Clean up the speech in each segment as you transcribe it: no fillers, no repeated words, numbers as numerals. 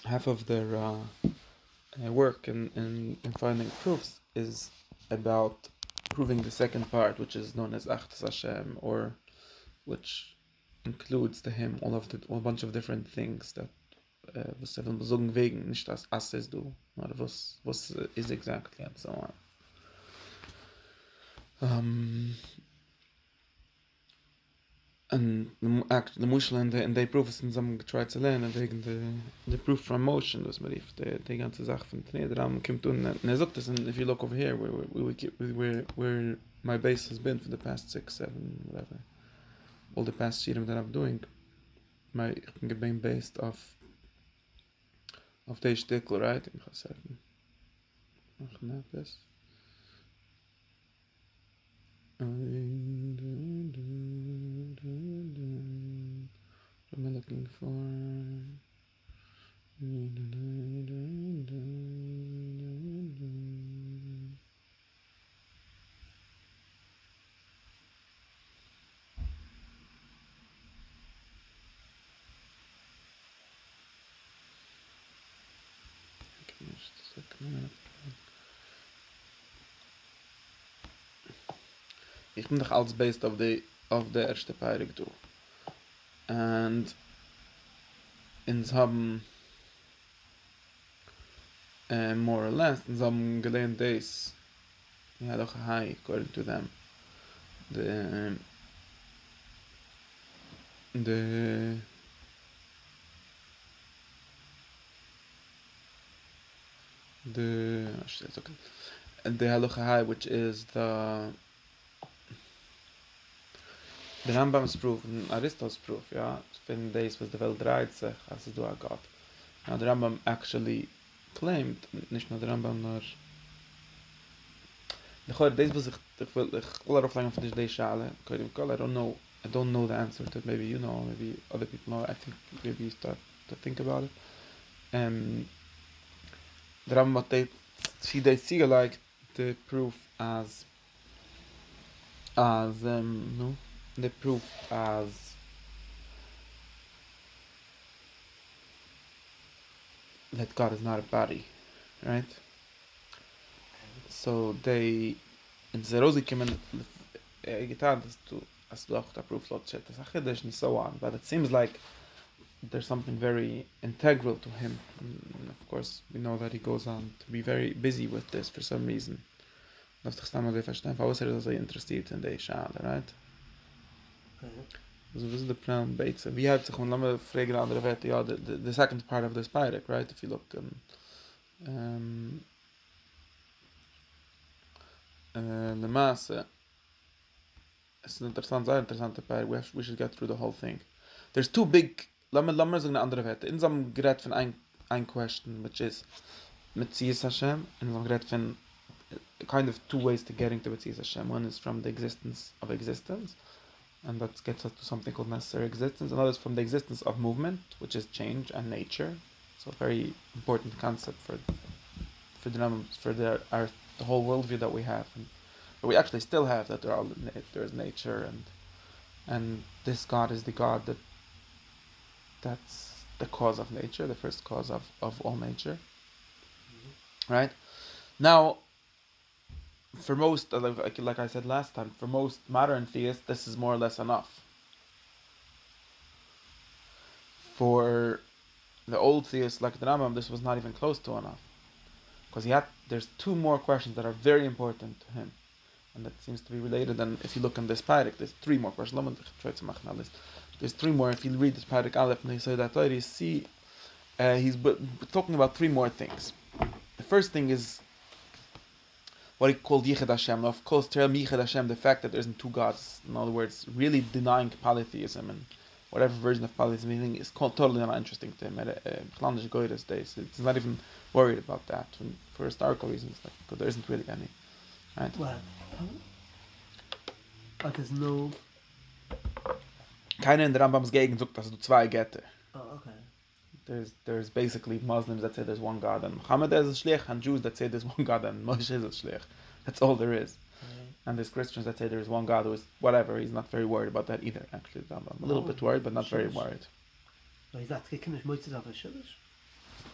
half of their work in finding proofs is about proving the second part, which is known as Achtas Hashem, or which includes to him all bunch of different things that was even bezogen wegen, nicht das Asses du, or was is exactly, and so on. And the Mushal and the proofs in some try to learn, and the proof from motion was Marif, the ganze Sache von Tnei, der Ram kommt und sagt das, and if you look over here, where my base has been for the past 6, 7, whatever, all the past shirim that I'm doing, ich bin being based off the shtickle, right? Ich kann sagen, mach nach das. What am I looking for? Ich bin doch alles based auf der erste Peirik du. And ins haben more or less, ins haben gelernt das, ja doch high, according to them. The halacha high, which is the Rambam's proof and Aristotle's proof, yeah, in days was the Welt dreht sich, as du a God. Now the Rambam actually claimed, nicht nur der Rambam, nor this was ich will darauf langen von dieser Schale, I don't know the answer to it, maybe you know, maybe other people know, I think maybe you start to think about it. The Rambam, they see like the proof as the proof as that God is not a body, right? So they in the Rosi Kimen getan as du auch der Proof lot chat and so on, but it seems like there's something very integral to him, and of course we know that he goes on to be very busy with this for some reason. Das ist einmal verstehen, warum so interessiert in der Schale, right? So this is the plan Bates. We have to go and fragen andere Werte, ja, the second part of this Peirik, right? If you look the Masse, it's an interessante Peirik. We should get through the whole thing. There's two big, lass mal sagen andere Werte. In some gerät von ein question, which is Metzias Hashem, and some gerät von kind of two ways to getting to Metzias Hashem. One is from the existence of existence, and that gets us to something called necessary existence. Another is from the existence of movement, which is change and nature. So a very important concept for the whole worldview that we have, and we actually still have, that there is nature, and this God is the God that's the cause of nature, the first cause of all nature. Right? Now, for most, like I said last time, for most modern theists, this is more or less enough. For the old theists, like the Rambam, this was not even close to enough, because there's two more questions that are very important to him, and that seems to be related. And if you look in this Peirik, there's three more questions. Let me try to make a list. There's three more. If you read this Peirik Aleph, and he said that you see, he's talking about three more things. The first thing is what he called Yichud Hashem. Of course, tell me Yichud Hashem, the fact that there isn't two gods. In other words, really denying polytheism and whatever version of polytheism is totally not interesting to him. He's not even worried about that for historical reasons, because there isn't really any. Right? What? But there's no... Keiner in der Rambams Gegend sagt, dass du zwei Götter. Oh, okay. There's basically Muslims that say there's one God, and Muhammad is a shlich, and Jews that say there's one God, and Moshe is a shlich. That's all there is. Right. And there's Christians that say there's one God who is whatever. He's not very worried about that either, actually. I'm a little bit worried, but not very worried. No, he's not taking his moises of a shilish.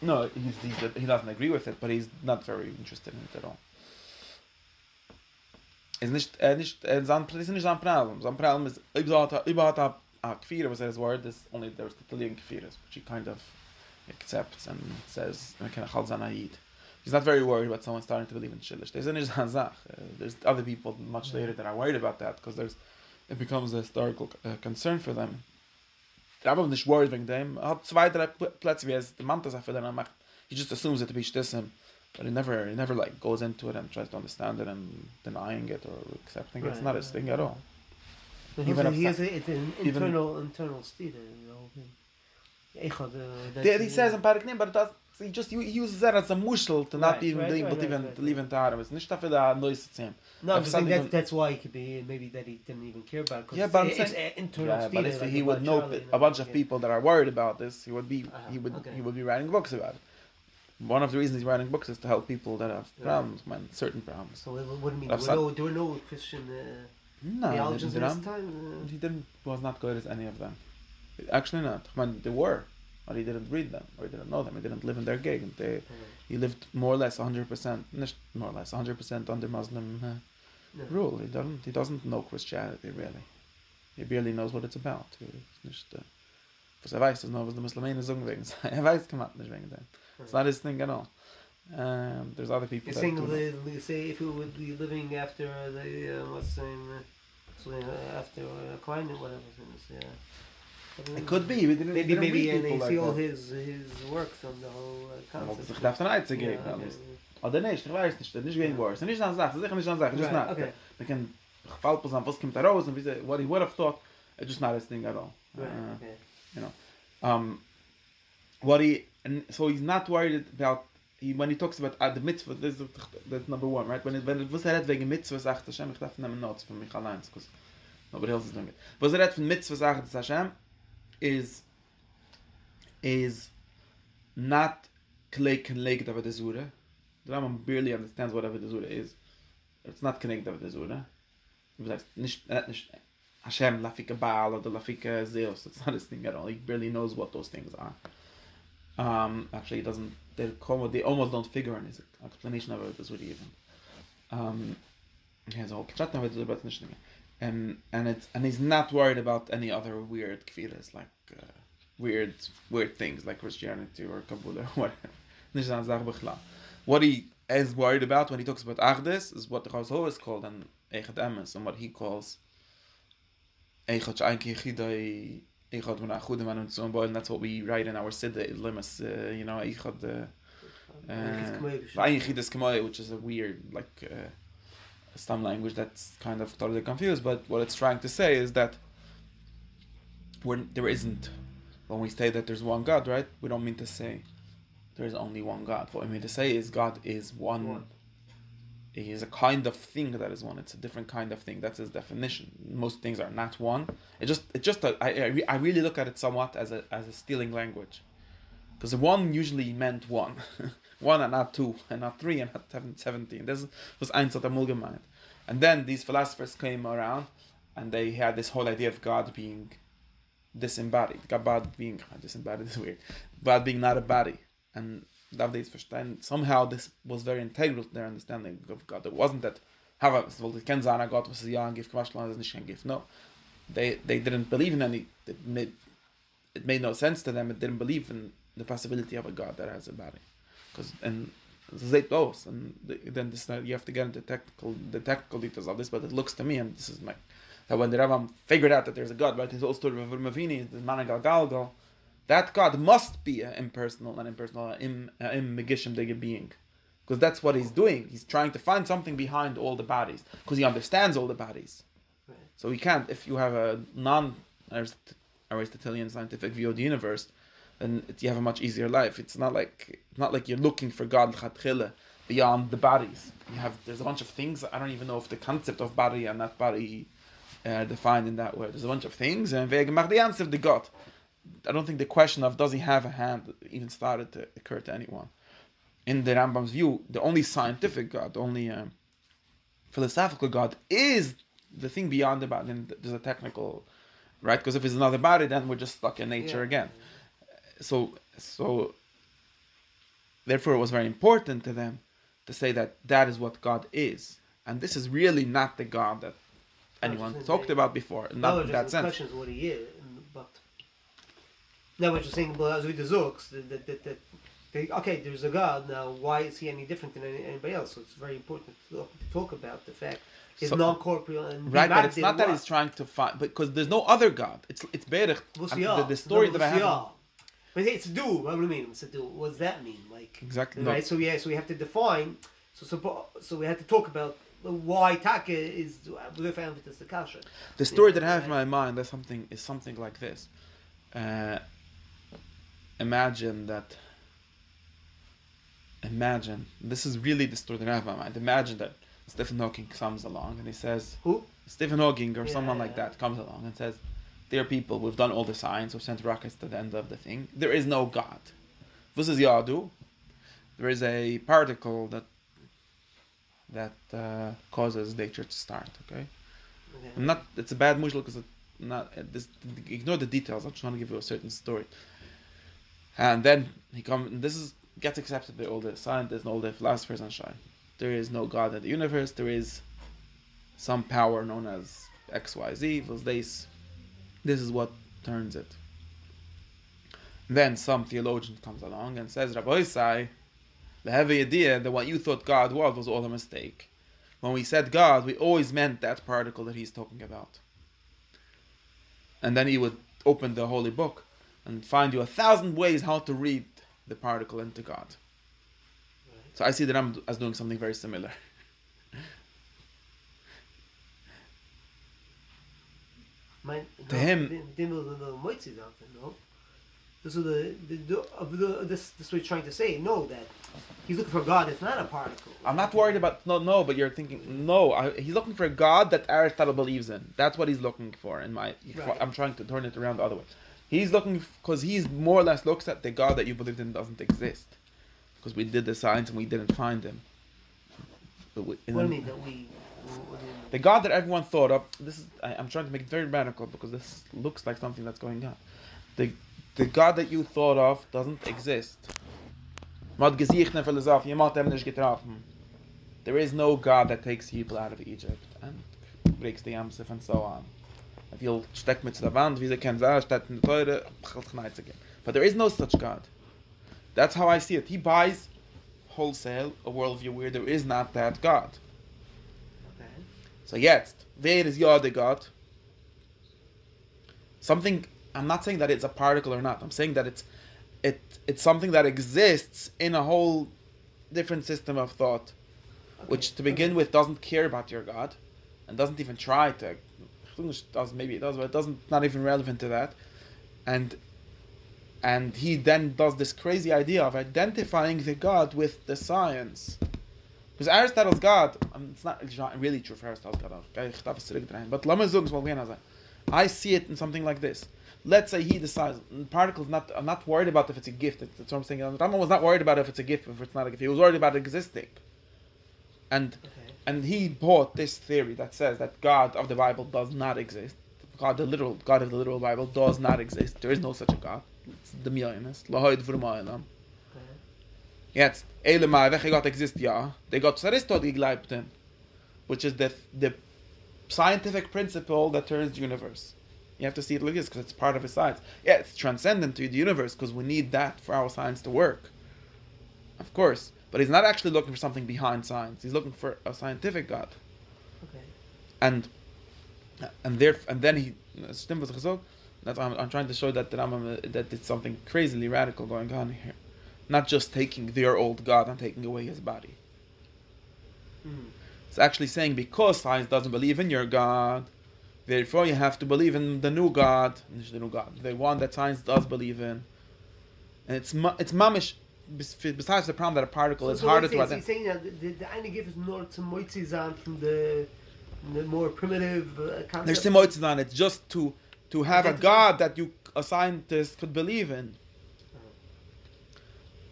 No, he doesn't agree with it, but he's not very interested in it at all. Is nicht sein Problem. Sein Problem is überhaupt a kfira was his word. This only there's the Talian kfiras, which he kind of accepts and says kind of chalzanayid. He's not very worried about someone starting to believe in shilish. There's other people much later that are worried about that because it becomes a historical concern for them. Rambam nicht worried wegen dem. Hat zwei, drei Plätze wie es der Mantas für den macht. He just assumes it to be shtissim, but he never like goes into it and tries to understand it and denying it or accepting it. It's not his thing at all. Even he has it's an internal state in the whole thing. He says in Paraknim, but he uses that as a mushal to not even believe in Taharim. It's nicht dafür da noise to him. No, I'm saying that's why it could be maybe that he didn't even care about it. Yeah, but it's an internal state. But if he would know a bunch of people that are worried about this, he would be writing books about it. One of the reasons he's writing books is to help people that have problems, certain problems. So what do you mean? There were no Christian theologians at this time? He was not good as any of them. Actually not. They were. Or he didn't read them, or he didn't know them, he didn't live in their gig. He lived more or less 100% under Muslim rule. He doesn't know Christianity really. He barely knows what it's about. Was weiß, was the Muslimen sagen wegen. Weiß gemacht nicht wegen dem. It's not his thing at all. There's other people. You're say if he would be living after after Klein or whatever. It could be. Maybe and they see all his works on the whole concept. Ich darf dann einzugeben. Oder nicht, ich weiß nicht. Nicht wegen Wars. Nicht an Sachen, sicher nicht an Sachen. Just not. Okay. We can falp us on was kommt da raus and what he would have thought. It's just not his thing at all. Okay. You know. So he's not worried about when he talks about the mitzvah. That's number one, right? When was wegen mitzvah sagt Hashem, ich darf nehmen notes von mich allein, because nobody else is doing it. Was von mitzvah sagt Hashem is not connected with the Zura. The Rambam barely understands what the Zura is. It's not connected with the Zura. Nicht Hashem lafika Baal or the lafika Zeus. That's not his thing at all. He barely knows what those things are. Actually, he doesn't. They almost don't figure in his explanation of the Zura even. He has a whole chat now with the Zura, but nicht. And he's not worried about any other weird kfiras like weird things like Christianity or Kabbalah or whatever. What he is worried about when he talks about Achdus is what the Chazal is called an Echad Emes, and what he calls Echad Sh'Ayin Yechidai Echad V'Nachudim Anu Tzon Bo'el, and that's what we write in our Siddur Limas, Echad V'Ayin Yechidas K'moy, which is a weird some language that's kind of totally confused, but what it's trying to say is that when we say that there's one God, right? We don't mean to say there's only one God. What we mean to say is God is one. He is a kind of thing that is one. It's a different kind of thing. That's his definition. Most things are not one. I really look at it somewhat as a stealing language, because one usually meant one. One and not two, and not three, and not 17. This was eins hat amul gemeint. And then these philosophers came around, and they had this whole idea of God being disembodied. God being disembodied is weird. God being not a body. And somehow this was very integral to their understanding of God. It wasn't that, however, God was young, give no. They didn't believe in any. It made no sense to them. It didn't believe in the possibility of a God that has a body. And then this you have to get into the technical details of this, but it looks to me, and this is that when the Rambam figured out that there's a God, right? His whole story of Mavini, the Managal Galgal, that God must be an impersonal, Megishim Dege being, because that's what he's doing. He's trying to find something behind all the bodies, because he understands all the bodies. Right. So he can't. If you have a non-Aristotelian scientific view of the universe, then you have a much easier life. It's not like you're looking for God beyond the bodies. There's a bunch of things. I don't even know if the concept of body and not body defined in that way. There's a bunch of things, and the answer of the God. I don't think the question of does he have a hand even started to occur to anyone. In the Rambam's view, the only scientific God, the only philosophical God is the thing beyond the body. And there's a technical, right? Because if it's another body, then we're just stuck in nature again. So therefore it was very important to them to say that that is what God is. And this is really not the God that anyone talked about before. Not in that sense. The question is what he is. But now what you're saying, well, as with the Zooks, that okay, there's a God, now why is he any different than anybody else? So it's very important to talk about the fact he's non-corporeal and right, but it's not that he's trying to find, because there's no other God. It's Berech. The story that I have. But it's do. What do you mean? It's a do. What does that mean? Like exactly. Right. So so we have to define. So we have to talk about why Taka is the kasha. The story that I have in my mind is something like this. Imagine this is really the story that I have in my mind. Imagine that Stephen Hawking comes along and he says, who? Stephen Hawking or someone like that comes along and says, dear people, we've done all the science, we've sent rockets to the end of the thing. There is no God. This is Yadu. There is a particle that causes nature to start. Okay, it's a bad mushal because ignore the details. I'm trying to give you a certain story. And then he comes. Gets accepted by all the scientists and all the philosophers and shine. There is no God in the universe. There is some power known as XYZ. This is what turns it. Then some theologian comes along and says, Rabbi Isai, the heavy idea that what you thought God was all a mistake. When we said God, we always meant that particle that he's talking about. And then he would open the holy book and find you 1,000 ways how to read the particle into God. Right. So I see that I'm as doing something very similar. To him, this is what he's trying to say. No, that he's looking for God. It's not a particle. I'm not worried about no. But you're thinking no. He's looking for a God that Aristotle believes in. That's what he's looking for. I'm trying to turn it around the other way. He's looking because he's more or less looks at the God that you believed in doesn't exist, because we did the science and we didn't find him. What do you mean that we? The God that everyone thought of. I'm trying to make it very radical because this looks like something that's going on. The God that you thought of doesn't exist. There is no God that takes people out of Egypt and breaks the Yamsuf and so on. But there is no such God. That's how I see it. He buys wholesale a worldview where there is not that God. Okay. So jetzt, wer is the God? Something. I'm not saying that it's a particle or not. I'm saying that it's something that exists in a whole different system of thought, which to begin with doesn't care about your God, and doesn't even try to. Maybe it does, but it doesn't. Not even relevant to that, and he then does this crazy idea of identifying the God with the science, because Aristotle's God. It's not really true for Aristotle's God. But I see it in something like this. Let's say he decides particles. I'm not worried about if it's a gift. That's what I'm saying. Rambam was not worried about if it's a gift, if it's not a gift. He was worried about existing. And he bought this theory that says that God of the Bible does not exist. God of the literal Bible does not exist. There is no such a God. It's the millionist. Jetzt, welcher Gott exists, ja. Der Gott des Aristotle geglaubt him, which is the scientific principle that turns the universe. You have to see it like this because it's part of his science. Yeah, it's transcendent to the universe because we need that for our science to work. Of course. But he's not actually looking for something behind science. He's looking for a scientific God. Okay. And then he that's I'm trying to show that it's something crazily radical going on here. Not just taking their old God and taking away his body. It's actually saying because science doesn't believe in your God, therefore you have to believe in the new God, the one that science does believe in. And it's mamish. Besides the problem that a particle is harder to identify. He's saying that the eine gift is not to moitzizan from the more primitive concept. There's moitzizan. It's just to have a God that a scientist could believe in.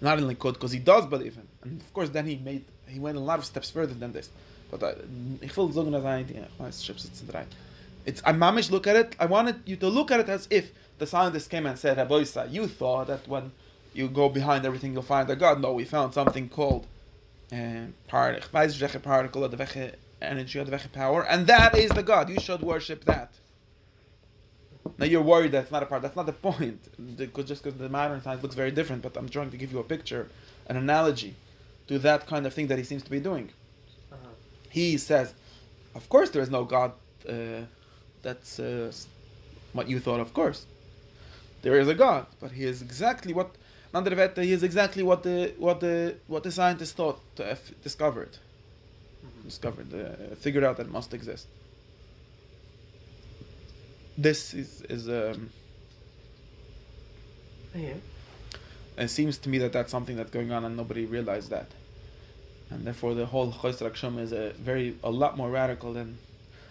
Not only could, because he does believe in. And of course, then he went a lot of steps further than this. But ich will sagen, dass it's I mamish look at it. I wanted you to look at it as if the scientist came and said, Rabbi Isa, you thought that when you go behind everything, you'll find a God. No, we found something called particle, the veche energy, the veche power, and that is the God. You should worship that. Now you're worried that's not a part. That's not the point. Just because the modern science looks very different, but I'm trying to give you a picture, an analogy, to that kind of thing that he seems to be doing. Uh-huh. He says, of course there is no God. That's what you thought. Of course, there is a God, but he is exactly what. He is exactly what the scientists thought discovered, figured out that it must exist. This is Yeah. it seems to me that that's something that's going on and nobody realized that, and therefore the whole Chosr Aksham is a lot more radical than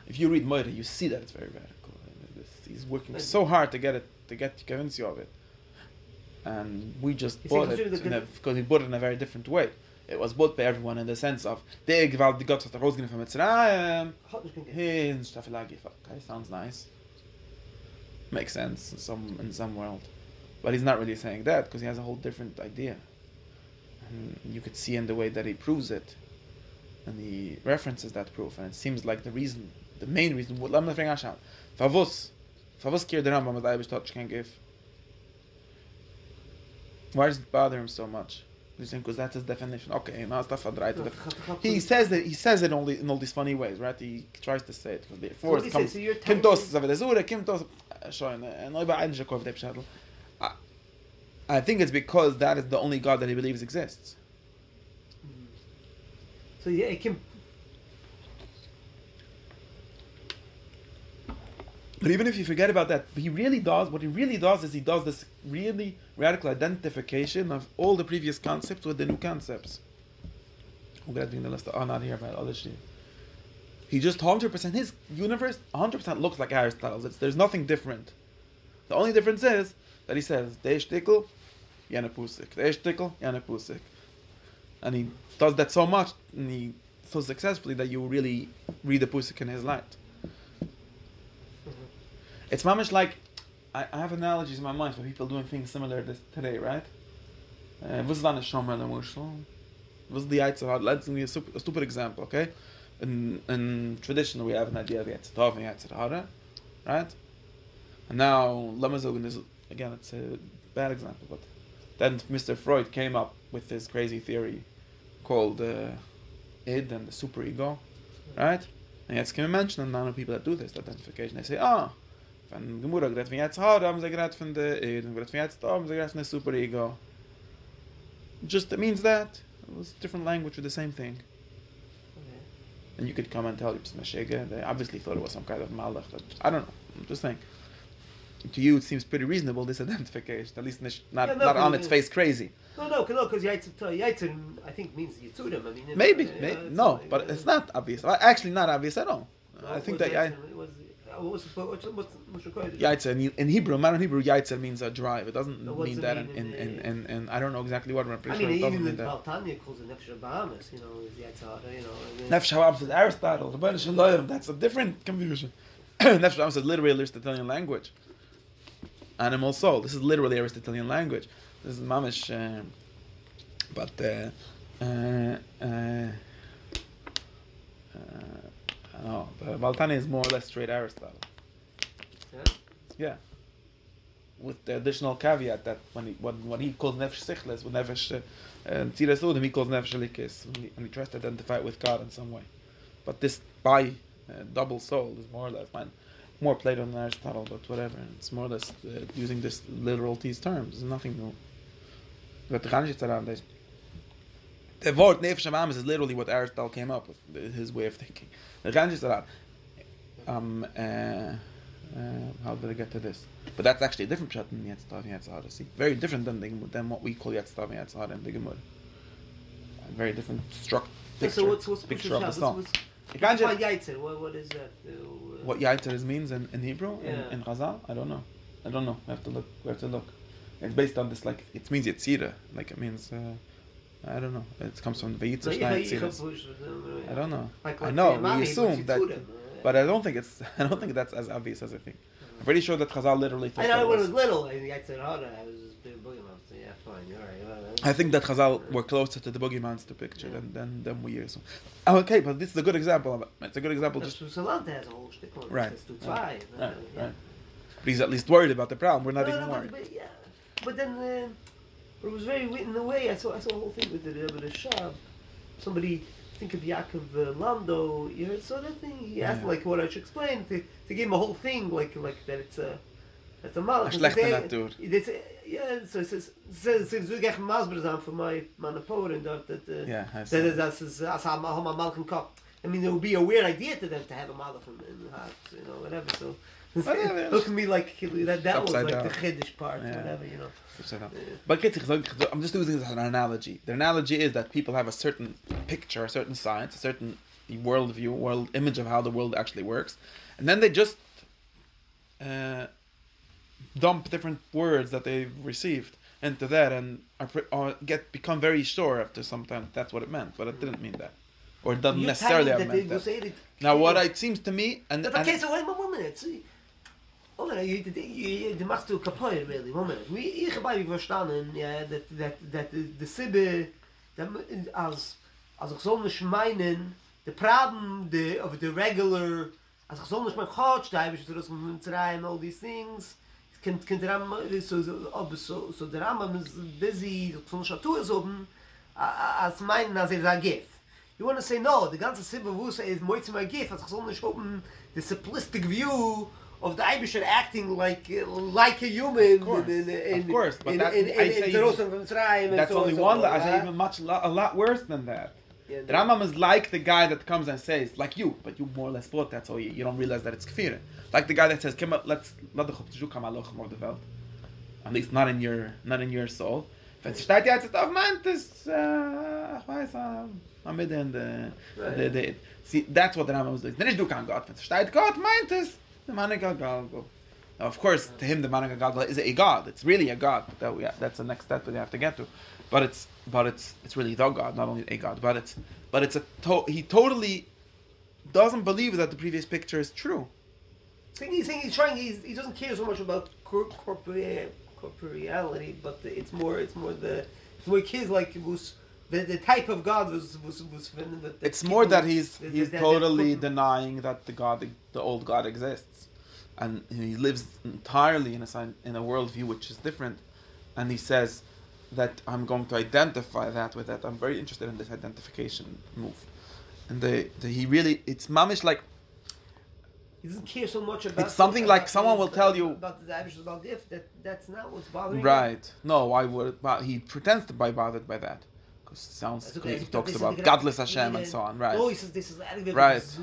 if you read Moira, you see that it's very radical. He's working so hard to convince you of it, and we just bought it because we bought it in a very different way. It was bought by everyone in the sense of the Gott hat rausgenommen von Mitzrayim. Okay, sounds nice. Makes sense in some world, but he's not really saying that because he has a whole different idea, and you could see in the way that he proves it, and he references that proof, and it seems like the main reason. Favus kier the Rambam that Eibishter can give. Why does it bother him so much? He's saying because that's his definition. Okay, now stuff right. He says it only in all these funny ways, right? He tries to say it because therefore it comes Kimtos Zavedazura, Kimtos and I think it's because that is the only God that he believes exists. So yeah, it can. But even if you forget about that, what he really does is he does this really radical identification of all the previous concepts with the new concepts. We're getting the list not here about other shit. He just 100%, his universe 100% looks like Aristotle's. There's nothing different. The only difference is that he says, Dei shtickle, Yana Pusik. Dei shtickle, Yana Pusik. And he does that so much, and he so successfully that you really read the Pusik in his light. It's mamish like I have analogies in my mind for people doing things similar to this today, right? Was is dann schon mal emotional? Was the Yitzhak? Let's give me a stupid example, okay? In tradition, we have an idea of Yitzhak and Yitzhak, right? And now Lamazog is again, it's a bad example, but then Mr. Freud came up with this crazy theory called id and the superego, right? And Yitzhak came mention, and now people that do this identification, they say, wenn Gemura gerät von Yitzhak, haben sie gerät von der id, und gerät von Yitzhak, haben sie gerät von der superego. Just it means that it was different language with the same thing. Okay. And you could come and tell they obviously thought it was some kind of malach. I don't know. I'm just saying. To you, it seems pretty reasonable, this identification. At least not on its face crazy. No, because Yitzhak, I think, means Yitzurim. I mean, maybe no, but it's not obvious. Actually, not obvious at all. I think that what's Yaitzer in Hebrew, modern Hebrew, Yaitzer means a drive. It doesn't mean that in I don't know exactly what. I'm pretty sure it doesn't mean that. Baltanya calls it Nefesh Bahamas, is Yatzar, Nefesh Bahamas is Aristotle. That's a different confusion. Nefesh Bahamas is literally Aristotelian language. Animal soul. This is literally Aristotelian language. This is mamish. Baltani is more or less straight Aristotle. Yeah. With the additional caveat that when he calls nefesh sichles, with nefesh tziras udim, he calls nefesh likis, and he tries to identify it with God in some way. But this by double soul is more or less more Plato than Aristotle, but whatever. It's more or less using this literal these terms. There's nothing new. But the word nefesh amamis is literally what Aristotle came up with, his way of thinking. How did I get to this? But that's actually a different pshat than Yetztav and Yetzahara. See, very different than what we call Yetztav and Yetzahara in the Gemara. Very different picture. So what's picture of the song? What is that? What Yaitzer means in Hebrew in Chazal? I don't know. We have to look. It's based on this, like it means Yetzira. Like it means I don't know. It comes from the Vayitzer Shnai Yetziras. I don't know. I know. We assume that, but I don't think that's as obvious as I think. I'm pretty sure that Chazal literally I thought know that when it I was little, I said, "Oh, I was just doing boogie monster." Yeah, fine, you're right. I think that Chazal were closer to the Boogie Monster picture than we are. So. Okay, but this is a good example of it. It's a good example. That's Just Salanta has a whole shtick on it. right, It's too right, yeah. right. But he's at least worried about the problem. We're not even worried. But, yeah, but then it was very in the way. I saw a whole thing with the shop. Somebody think of Yaakov Lando. You heard saw that thing? He asked like what I should explain to give him a whole thing like that it's a malach. Yeah, so it says we get masbers for my manapor that that is as a malachim cup. I mean, it would be a weird idea to them to have a malach in the heart, whatever. So look at me like that was like the chiddush part, whatever, But I'm just using this as an analogy. The analogy is that people have a certain picture, a certain science, a certain worldview, world image of how the world actually works, and then they just dump different words that they've received into that and become very sure after some time that's what it meant, but it didn't mean that, or it doesn't necessarily have meant that. Now, what it seems to me, okay, so wait one minute. Du machst du kapott, really. Moment. Ich habe verstanden, ja, that the Sibbe, als ich soll nicht meinen, the problem of the regular, als ich soll nicht mein Gott steigen, so das mit Zerayim, all these things, so der Rambam is busy, so von Schatu ist oben, als meinen, als ein Gif. You want to say, no, the ganze Sibbe Wusa is moitzim a Gif, als ich soll nicht oben, the simplistic view of the Eibusher acting like a human. Of course, but that's only one. I say even a lot worse than that. Yeah, the Rambam is like the guy that comes and says, like you, but you more or less thought that, so you don't realize that it's kfir. Like the guy that says, let's let the chuptiju come alochem of the welt. At least not in your soul. Wenn es steht jetzt auf meint es, ich weiß, am Ende see, that's what the Rambam was doing. Then du kann Gott. Wenn es steht Gott meint es, the Managa Galgo. Now, of course, to him, the Managa Galgo is a god. It's really a god. That's the next step that we have to get to. But it's really the god, not only a god. But he totally doesn't believe that the previous picture is true. He's he doesn't care so much about corporeality, but it's more kids like was. The type of God was it's more that he's totally denying that the old God exists, and he lives entirely in a worldview which is different, and he says that I'm going to identify that with that. I'm very interested in this identification move, and he really, it's mamish like he doesn't care so much about. It's something like someone will tell you about the Abish about if that's not what's bothering. Right? Him. No, I would. But he pretends to be bothered by that. Sounds okay. He talks about godless Hashem and so on, right? No, he says this is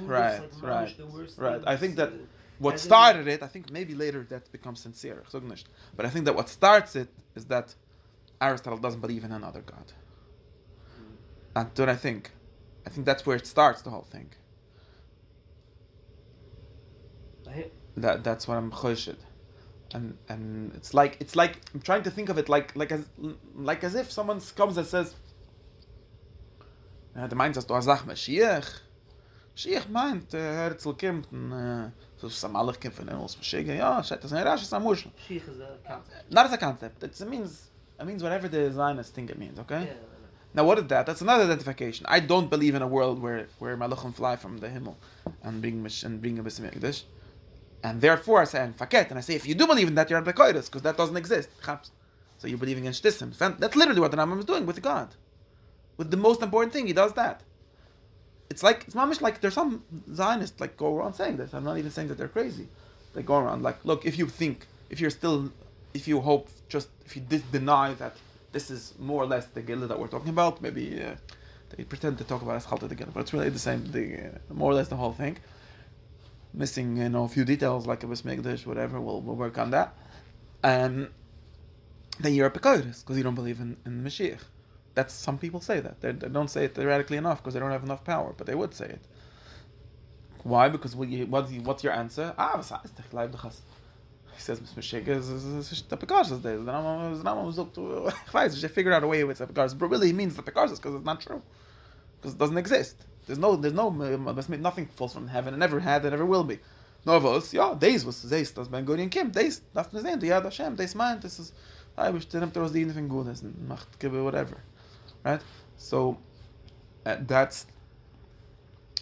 right. I think that what started it, I think maybe later that becomes sincere, but I think that what starts it is that Aristotle doesn't believe in another God. That's what I think. I think that's where it starts, the whole thing. That's what I'm choshid. And it's like I'm trying to think of it like as if someone comes and says, der meint, dass du eine Sache Mashiach. Mashiach meint, Herzl kommt und so Samalach kommt von uns Mashiach. Ja, das ist ein Rasch, das ist ein Muschel. Mashiach is a concept. Not as a concept. It means whatever the Zionists think it means, okay? Yeah. Now what is that? That's another identification. I don't believe in a world where Malachim fly from the Himmel and bring a B'Shem Yekdesh. And therefore I say, and faket, and I say, if you do believe in that, you're a Bekoides, because that doesn't exist. So you're believing in Shtissim. That's literally what the Rambam is doing with God. With the most important thing, he does that. It's mamish like there's some Zionists like go around saying this. I'm not even saying that they're crazy. They go around like, look, if you deny that this is more or less the Gila that we're talking about, maybe they pretend to talk about Eschalta the Gila, but it's really the same thing, more or less the whole thing. Missing, a few details like a Bismegdish, whatever, we'll work on that. Then you're a Pekoides, because you don't believe in Mashiach. That's, some people say that. They don't say it theoretically enough because they don't have enough power, but they would say it. Why? Because what's your answer? Was heißt ich leib dich as? He says, Mashiach is the Pekarsis days. The Rambam was up to, ich weiß, they figured out a way with the Pekarsis, but really he means the Pekarsis because it's not true. Because it doesn't exist. There's nothing falls from heaven, and never had, and never will be. Novos, ja, das was du siehst, das Ben Gurion Kim, das darfst du sehen, ja, das Hashem, das meint, das ist, I wish to nimmt aus die von Gutes und macht, give it whatever, right? So, that's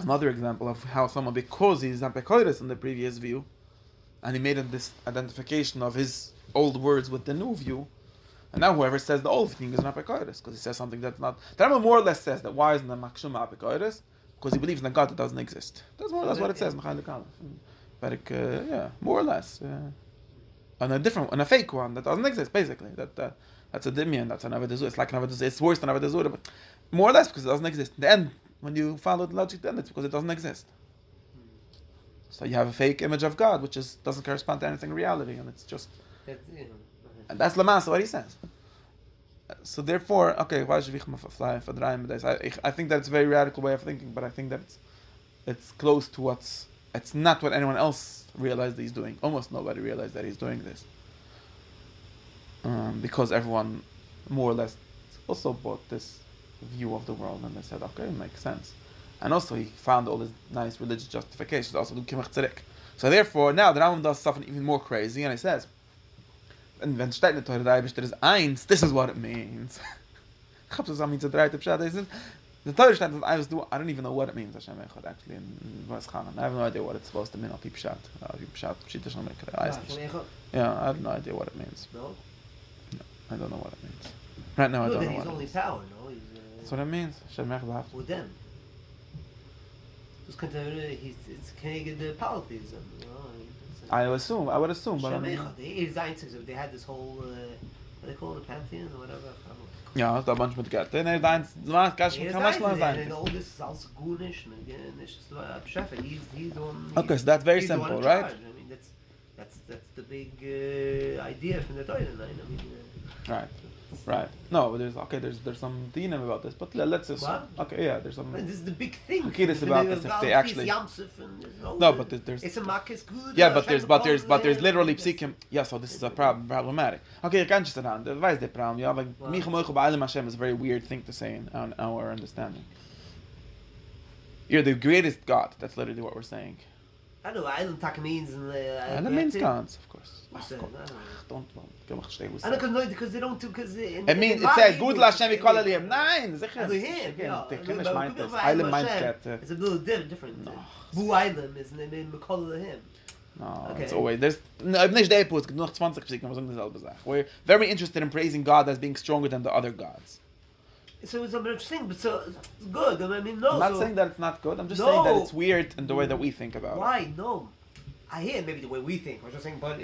another example of how someone, because he's not Bekoiris in the previous view, and he made this identification of his old words with the new view, and now whoever says the old thing is not Bekoiris, because he says something that's not, the Rambam more or less says that why isn't the Makshuma Bekoiris? Because he believes in a God that doesn't exist. That's more or less what it says, yeah, more or less. On a fake one that doesn't exist, basically. That's a dimion, that's an Avodah Zarah. It's like an Avodah Zarah, it's worse than Avodah Zarah, but more or less because it doesn't exist. In the end, when you follow the logic, then it's because it doesn't exist. So you have a fake image of God, which doesn't correspond to anything in reality, and it's just... And that's Lamasa, what he says. So therefore, okay, I think that it's a very radical way of thinking, but I think that it's close to it's not what anyone else realized that he's doing. Almost nobody realized that he's doing this. Because everyone more or less also bought this view of the world and they said, okay, it makes sense. And also he found all these nice religious justifications, also do Kimach Tzedek. So therefore, now the Rambam does something even more crazy, and he says, and when steht in der Torah there is eins, this is what it means. Ich hab so sagen, the Torah steht as I don't even know what it means, Hashem Echad, actually, in Vas Chanan. I have no idea what it's supposed to mean, Al-Pi Pshat. Yeah, I have no idea what it means. No? No, I don't know what it means. Right now, I don't know what he's only power, no? That's what it means. Hashem Echad. With them. It's connected to polytheism, you know? I would assume, but I mean... They had this whole, what do they call it, pantheon or whatever? Ja, da bunch mit Gott. Nee, deins, du machst gar nicht, kann man mal sein. And all this is also Gunish, and again, it's just Shefer, he's the one... Okay, so that's very simple, right? I mean, that's the big idea from the Torah, I mean... Right. No, but there's some dinim about this, but let's assume. What? Okay, yeah, there's some... This is the big thing. Curious about this, if they actually... No, but there's... It's a Makis good... Yeah, but there's literally psikim... Yeah, so this is a problematic. Okay, you can't just say that. Why is the problem? Yeah, like, Micha Moichu Ba'alim Hashem is a very weird thing to say in our understanding. You're the greatest God. That's literally what we're saying. I know, Island Tak means... And it means gods, of course. Don't because they don't do because it means it says good Hashem Yikol Eliyim. Nein, sicher. It's a little different. Bu Island is in Yikol Eliyim. No, it's always there's nicht der Put noch 20 Psiken was dieselbe Sache. We're very interested in praising God as being stronger than the other gods. So it's interesting, but so it's good. I mean, no. I'm not saying that it's not good. I'm just saying that it's weird in the way that we think about it. Why? No. I hear maybe the way we think. I'm just saying, but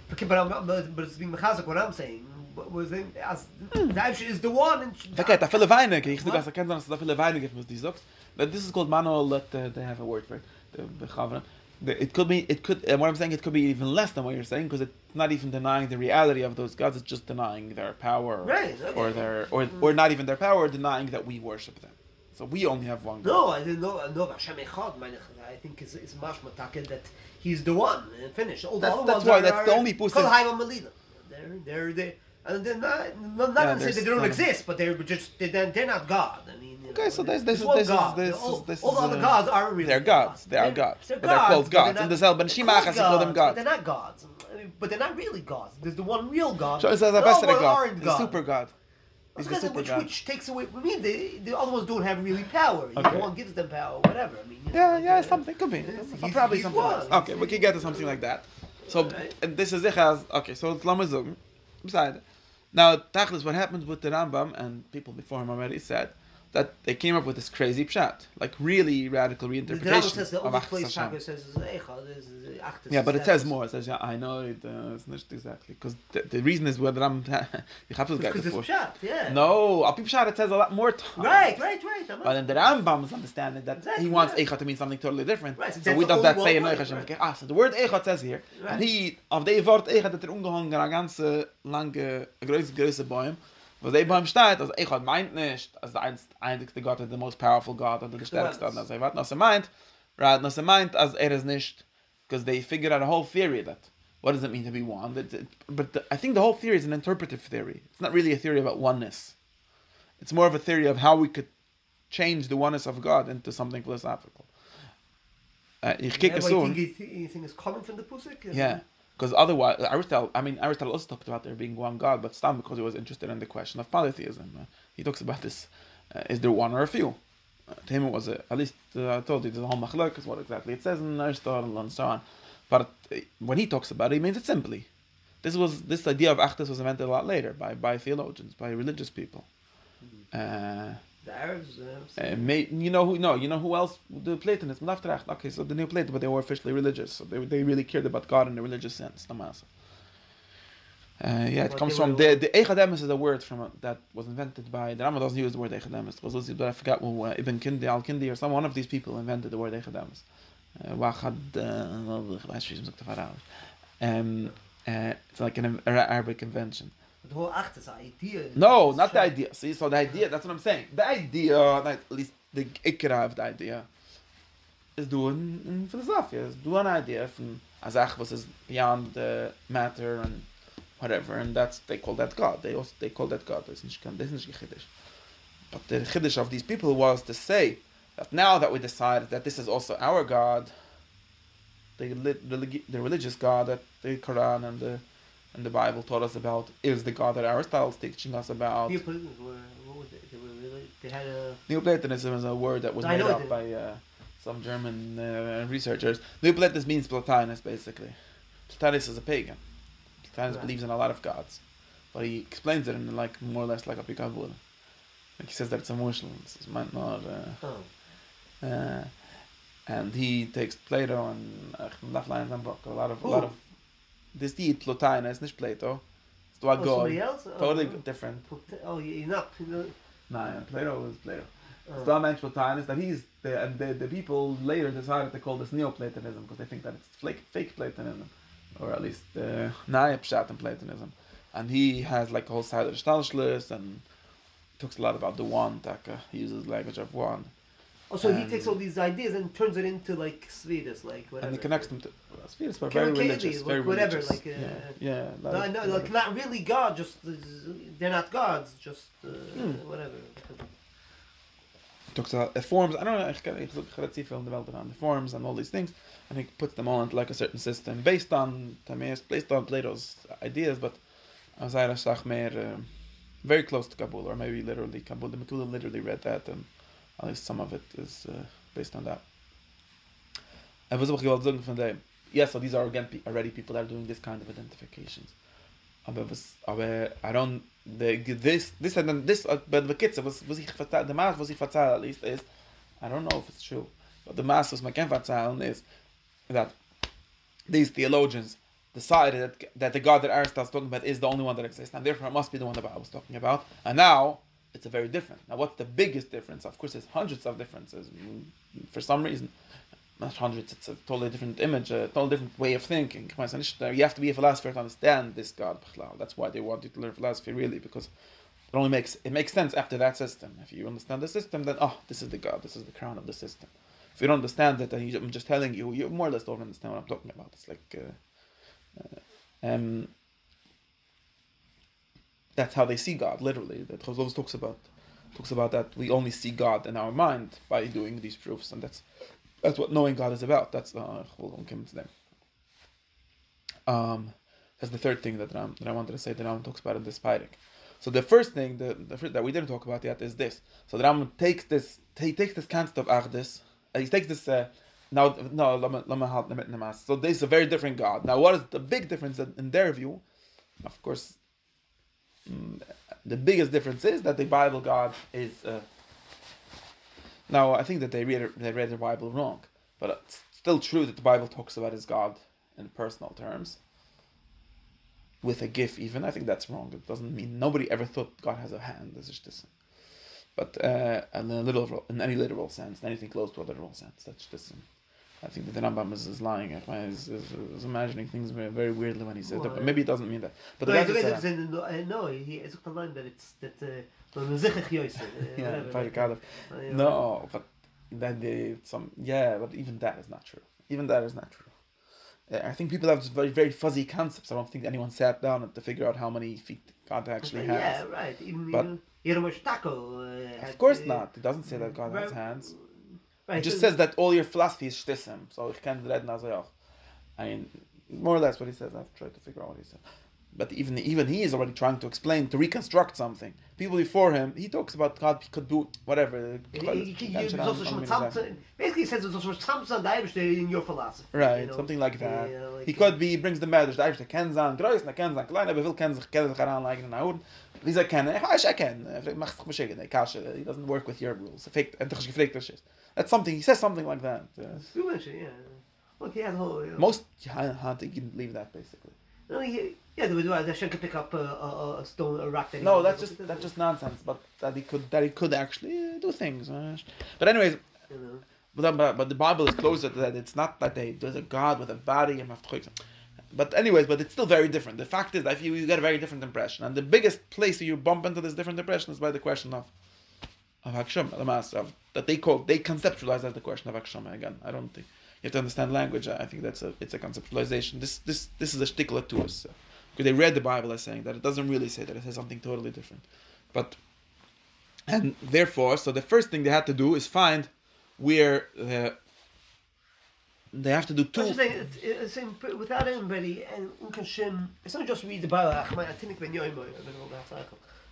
but it's being mechazak what I'm saying. Was as the is the one. Okay, da viele Weine. Ich sage, dass erkennt, dass da viele Weine gibt, was die sagt. But this is called manual. That they have a word for it. It could be. It could. What I'm saying, it could be even less than what you're saying, because it's not even denying the reality of those gods. It's just denying their power, right? Okay. or not even their power, denying that we worship them. So we only have one God. No, I didn't know. No, Hashem Echad. I think it's mashmatakel that he's the one. And finish. All the other ones that's the only pussy. They're and they're not say they don't exist, but they're not God. I mean. Okay, so this all the other gods aren't really. They're gods. They are gods. But they're called gods. And the Zelben Shimachas call them gods. They're not gods. But they're not really gods. There's the one real God. So it's the best of the God. The super God. Which takes away. I mean, the other ones don't have really power. Okay. One gives them power, whatever. I mean. Something could be. Probably something else. Okay, we can get to something like that. So and this is okay. So it's Lamazug. Beside now, Tachlis, what happens with the Rambam and people before him already said that they came up with this crazy pshat, like really radical reinterpretation. The Rambam says the only place Shaka says is Echad. Yeah, but it says more. It says, yeah, I know it's not exactly. Because the reason is where the Rambam... Because it's pshat, yeah. No, Al Pi Pshat it says a lot more times. Right. But in the Rambam's understanding that he wants Echad to mean something totally different. Right, so we does that say in Neuch Hashem. So the word Echad says here, and he, auf der Wort Echad hat umgehangen eine ganze lange, große Bäume, was der Baum steht, also Echad meint nicht, als der einzigste Gott, the most powerful God, oder der stärkste Gott, also was meint, right, was meint, als ist nicht, because they figured out a whole theory that, what does it mean to be one? I think the whole theory is an interpretive theory. It's not really a theory about oneness. It's more of a theory of how we could change the oneness of God into something philosophical. Ich kicke so. You think it's coming from the Pusik? Yeah. Because otherwise, Aristotle also talked about there being one God, but Stam because he was interested in the question of polytheism. He talks about this: is there one or a few? To him, it was at least I told you the whole machlok is what exactly it says in Aristotle and so on. But when he talks about it, he means it simply. This idea of Achdus was invented a lot later by theologians, by religious people. The Arabs. You know who else? The Platonists, After okay, so the Neoplatonists, but they were officially religious, so they really cared about God in a religious sense. It comes from the Echademus is a word that was invented by the Rambam doesn't use the word Echademus. It was used, but I forgot Ibn Kindi, Al Kindi, or one of these people invented the word Echademus. It's like an Arabic invention. The whole Achdus idea. No, not the idea. See, so the idea, that's what I'm saying. The idea, at least the ikra of the idea, is doing in philosophy. Is doing an idea from Azach was beyond the matter and whatever, and they call that God. They call that God. This is not Chiddush. But the Chiddush of these people was to say that now that we decided that this is also our God, the religious God that the Quran and the Bible taught us about is the God that Aristotle is teaching us about. They had a... Neoplatonism is a word that was made up by some German researchers. Neoplatonism means Plotinus, basically. Plotinus is a pagan. Plotinus believes in a lot of gods, but he explains it in more or less like a pikabula. He says that it's a Muslim. It might not. And he takes Plato and a lot of this deed Plotinus, not Plato. It's the God. Somebody else? Totally different. You're not. Nah, Plato was Plato. Still mentioned Plotinus that he's the people later decided to call this Neoplatonism because they think that it's fake Platonism, or at least Naya Pshat in Platonism. And he has a whole side of the Stalschluss and talks a lot about the one. He uses language of one. So he takes all these ideas and turns it into Svedus, whatever. And he connects them to Svedus, but very religious, very whatever, religious. not really God, just they're not gods, just whatever. Talks about forms. I don't know. The forms and all these things, and he puts them all into a certain system based on Plato's ideas, but Azayra Shachmer, very close to Kabul, or maybe literally Kabul. The Metula literally read that, and at least some of it is based on that. Yes, so these are again already people that are doing this kind of identifications. Aber I don't. This and then this. But the kids was ich the mass was ich verzeihen at least is. I don't know if it's true, but the mass was my verzeihen is that these theologians decided that the God that Aristotle's talking about is the only one that exists, and therefore it must be the one the Bible was talking about. And now it's a very different. Now, what's the biggest difference? Of course, there's hundreds of differences. For some reason, not hundreds. It's a totally different image, a totally different way of thinking. You have to be a philosopher to understand this God. That's why they want you to learn philosophy, really, because it makes sense after that system. If you understand the system, then this is the God. This is the crown of the system. If you don't understand it, then I'm just telling you, you more or less don't understand what I'm talking about. It's that's how they see God, literally. That Chazos talks about that we only see God in our mind by doing these proofs, and that's what knowing God is about. That's we'll come to them. That's the third thing that I wanted to say that Ram talks about in this Pyrek. So the first thing that we didn't talk about yet is this. So the Ram takes this concept of Achdus. He takes this. So this is a very different God. Now, what is the big difference in their view? Of course, the biggest difference is that the Bible God is. Now, I think that they read the Bible wrong, but it's still true that the Bible talks about his God in personal terms, with a gif even. I think that's wrong. It doesn't mean nobody ever thought God has a hand. This is just. But in any literal sense, anything close to a literal sense, that's just. I think that the Rambam is lying. Is imagining things very, very weirdly when he says that. But maybe he doesn't mean that. But no, he is the line that it's that. No, but then but even that is not true. I think people have just very, very fuzzy concepts. I don't think anyone sat down to figure out how many feet God actually has. Yeah, right. Even of course not. It doesn't say that God has hands. Right. It just says that all your philosophy is shtissim, so ich can read Nazayach. I mean, more or less what he says. I've tried to figure out what he said. But even he is already trying to explain, to reconstruct something. People before him, he talks about God could do whatever. Basically, he says it's also something that in your philosophy. Right, You know? something like that. Like, He could be, he brings the medrash, the Kenzan, groß, na Kenzan, klein, aber will kennen sich heranlegen in Hauden. Wie soll kennen? Ich kenne. Machst dich beschicken, he doesn't work with your rules. That's something, he says something like that. You mentioned, yeah. Look, he had a whole... Most hunting can believe that, basically. No, they would do it. They should pick up a stone, a rock. No, that's just nonsense. But that he could actually do things. But anyways, You but the Bible is closer to that. It's not that there's a God with a body and but anyways, but it's still very different. The fact is that you get a very different impression, and the biggest place you bump into this different impression is by the question of Hakshama, that they conceptualize as the question of Hakshama again. I don't think you have to understand language. I think it's a conceptualization. This is a shtickler to us. Because they read the Bible as saying that it doesn't really say that, it says something totally different. And therefore, so the first thing they had to do is find where they have to do two. it's without anybody, and it's not just read the Bible. I think when you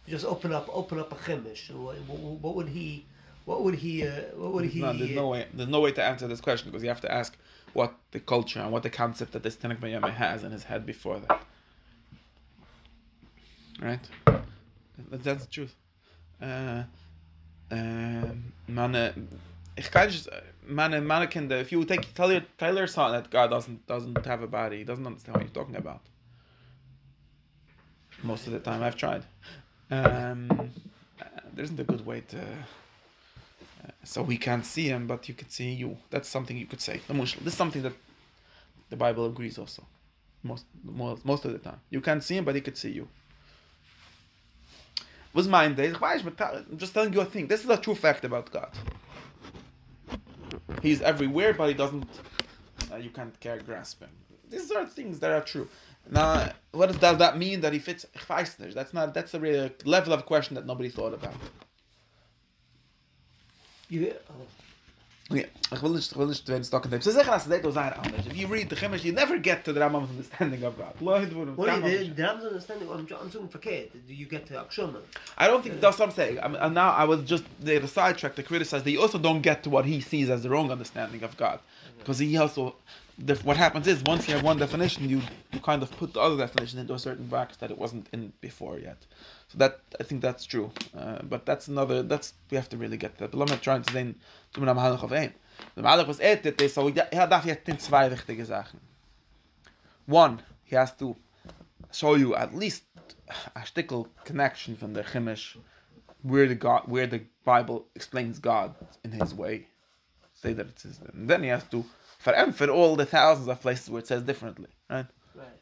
just open up a chemish. What would he? There's no way to answer this question, because you have to ask what the culture and what the concept that this Tanakh Ben has in his head before that. Right? That's the truth. If you tell your son that God doesn't have a body, he doesn't understand what you're talking about. Most of the time I've tried. There isn't a good way to... so we can't see him, but you can see you. That's something you could say. This is something that the Bible agrees also. Most of the time. You can't see him, but he could see you. Was mind days? I'm just telling you a thing. This is a true fact about God. He's everywhere, but he doesn't. You can't grasp him. These are things that are true. Now, what does that mean that he fits? That's a real level of question that nobody thought about. Yeah, I will not when it's talking to him. So if you read the Chumash, you never get to the Rambam's understanding of God. The Rambam's understanding, I'm talking verkehrt. Do you get to Akshama? I don't think that's what I'm saying. And now I was just there to sidetrack to criticize that you also don't get to what he sees as the wrong understanding of God. Because he also, what happens is, once you have one definition, you kind of put the other definition into a certain box that it wasn't in before yet. So that, I think that's true. But we have to really get that. But I'm not trying to say, the Malach was etete, so darf jetzt in zwei wichtige Sachen. One, he has to show you at least a shtickle connection from the Chumash, where the Bible explains God in his way. Say that it says that. And then he has to for all the thousands of places where it says differently, right? Right.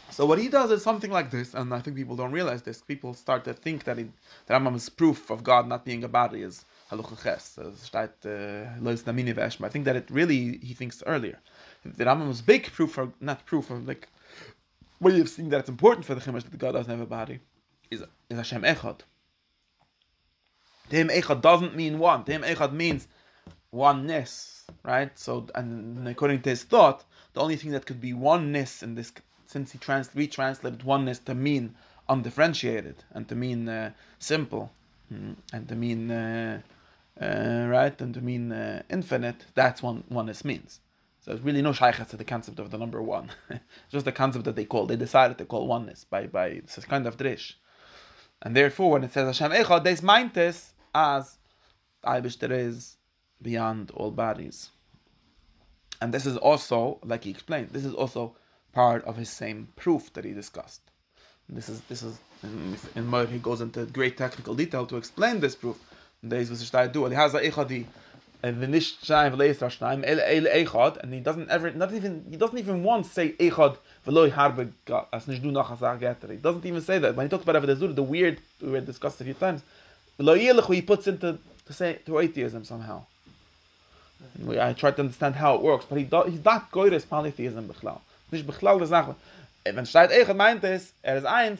So what he does is something like this, and I think people don't realize this. People start to think that Rambam's proof of God not being a body is Halucha Ches. I think that it really, he thinks earlier. The Rambam's big proof, or not proof, of like, way of seeing that it's important for the Chumash that God doesn't have a body, is Hashem Echad. Him Echad doesn't mean one. Him Echad means oneness, right? So, and according to his thought, the only thing that could be oneness in this, since he retranslated oneness to mean undifferentiated and to mean simple and to mean right and to mean infinite, that's what oneness means. So there's really no shaykhs to the concept of the number one. It's just the concept that they decided to call oneness by it's a kind of drish. And therefore, when it says Hashem Echad, this meant this as Eibishter is beyond all bodies. And this is also, like he explained, this is also part of his same proof that he discussed. And this is in Moed he goes into great technical detail to explain this proof. And he doesn't even once say Echad v'lo harbe as nicht du noch a getter. He doesn't even say that. When he talks about Avodah the weird we discussed a few times, he puts into to atheism somehow. I try to understand how it works, but he's not goyres polytheism bichlal. Nicht bichlal the Sache. Wenn steht Echad meint es, is eins,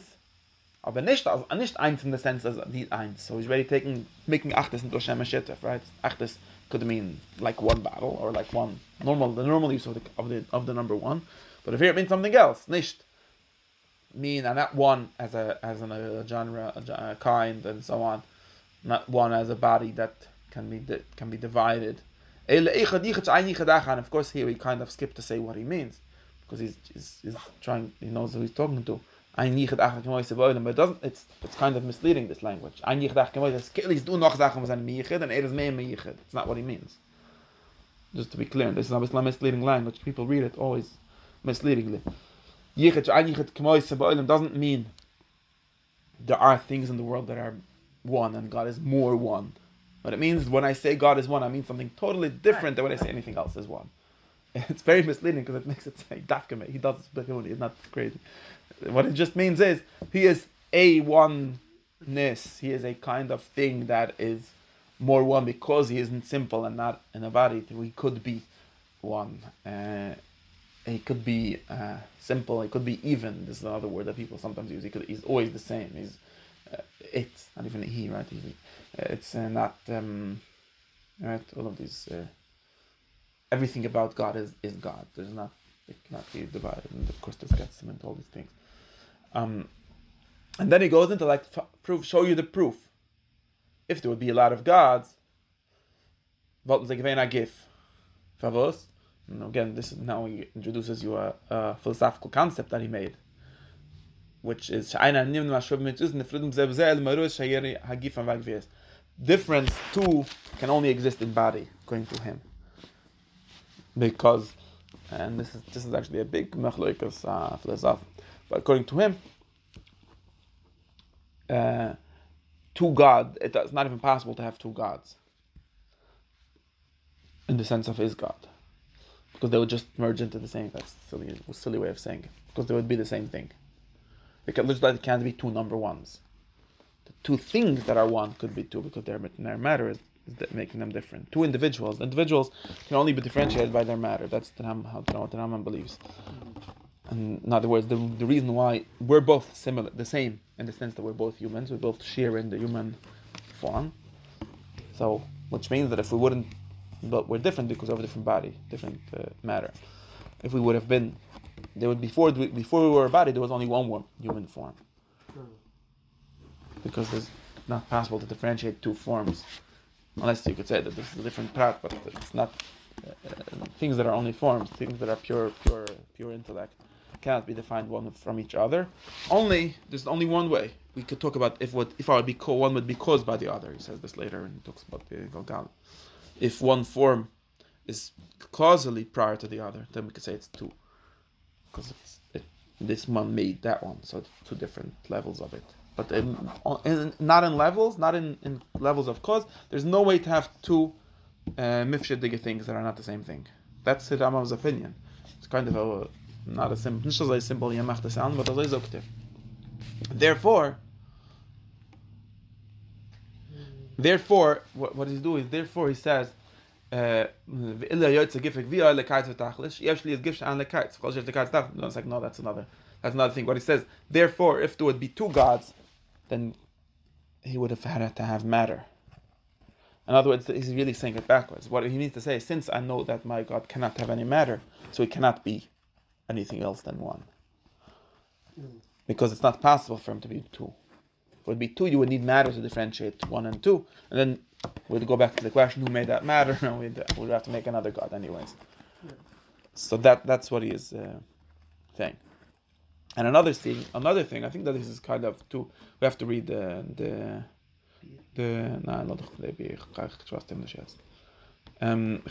Aber nicht eins in the sense as the eins. So he's already making achtes into Hashem Shitef, right? Achtes could mean like one battle or like the normal use of the number one. But if here it means something else, nicht mean and not one as a genre, a kind, and so on. Not one as a body that can be divided. And of course here we kind of skip to say what he means because he's trying, he knows who he's talking to. But it doesn't. It's kind of misleading, this language. It's not what he means. Just to be clear, this is a misleading language. People read it always misleadingly. Doesn't mean there are things in the world that are one and God is more one. But it means when I say God is one, I mean something totally different than when I say anything else is one. It's very misleading because it makes it say Dafkame. He does it's not crazy. What it just means is he is a oneness. He is a kind of thing that is more one because he isn't simple and not in a body. He could be one. He could be simple. He could be even. This is another word that people sometimes use. He's always the same. He's it's not even a he, right? It's not right. All of these. Everything about God is God. It cannot be divided, and of course this gets him into all these things. And then he goes into like show you the proof. If there would be a lot of gods, wollten sie gewähnen a gif. Favos. And again, this is now he introduces you a philosophical concept that he made, which is difference two can only exist in body, according to him. Because, and this is actually a big machloikas philosophy, but according to him, two God, it's not even possible to have two gods in the sense of his God, because they would just merge into the same. That's a silly way of saying it, because they would be the same thing. It can't be two number ones. The two things that are one could be two because their matter is making them different. Two individuals can only be differentiated by their matter. That's what the Rambam believes. And in other words, the reason why we're both similar, the same, in the sense that we're both humans, we both share in the human form. So, which means that if we wouldn't, but we're different because we have a different body, different matter. If we would have been, there would before we were a body, there was only one human form. Because it's not possible to differentiate two forms. Unless you could say that this is a different path, but it's not things that are only forms, things that are pure intellect, cannot be defined one from each other. There's only one way. We could talk about if I would be one would be caused by the other. He says this later and he talks about the Galgal. If one form is causally prior to the other, then we could say it's two, because this one made that one, so it's two different levels of it. But not in levels, not in levels of cause. There's no way to have two mifshedige things that are not the same thing. That's the Rambam's opinion. It's kind of not a simple, not so simple yamach the sound, but also zoktiv. Therefore, what he's doing is, therefore he says, it's like, no, that's another thing. What he says, therefore, if there would be two gods, then he would have had to have matter. In other words, he's really saying it backwards. What he means to say is, since I know that my God cannot have any matter, so he cannot be anything else than one. Because it's not possible for him to be two. If it would be two, you would need matter to differentiate one and two. And then we'd go back to the question, who made that matter? And we'd have to make another God anyways. So that's what he is saying. And another thing, I think that this is kind of too. We have to read the. Ich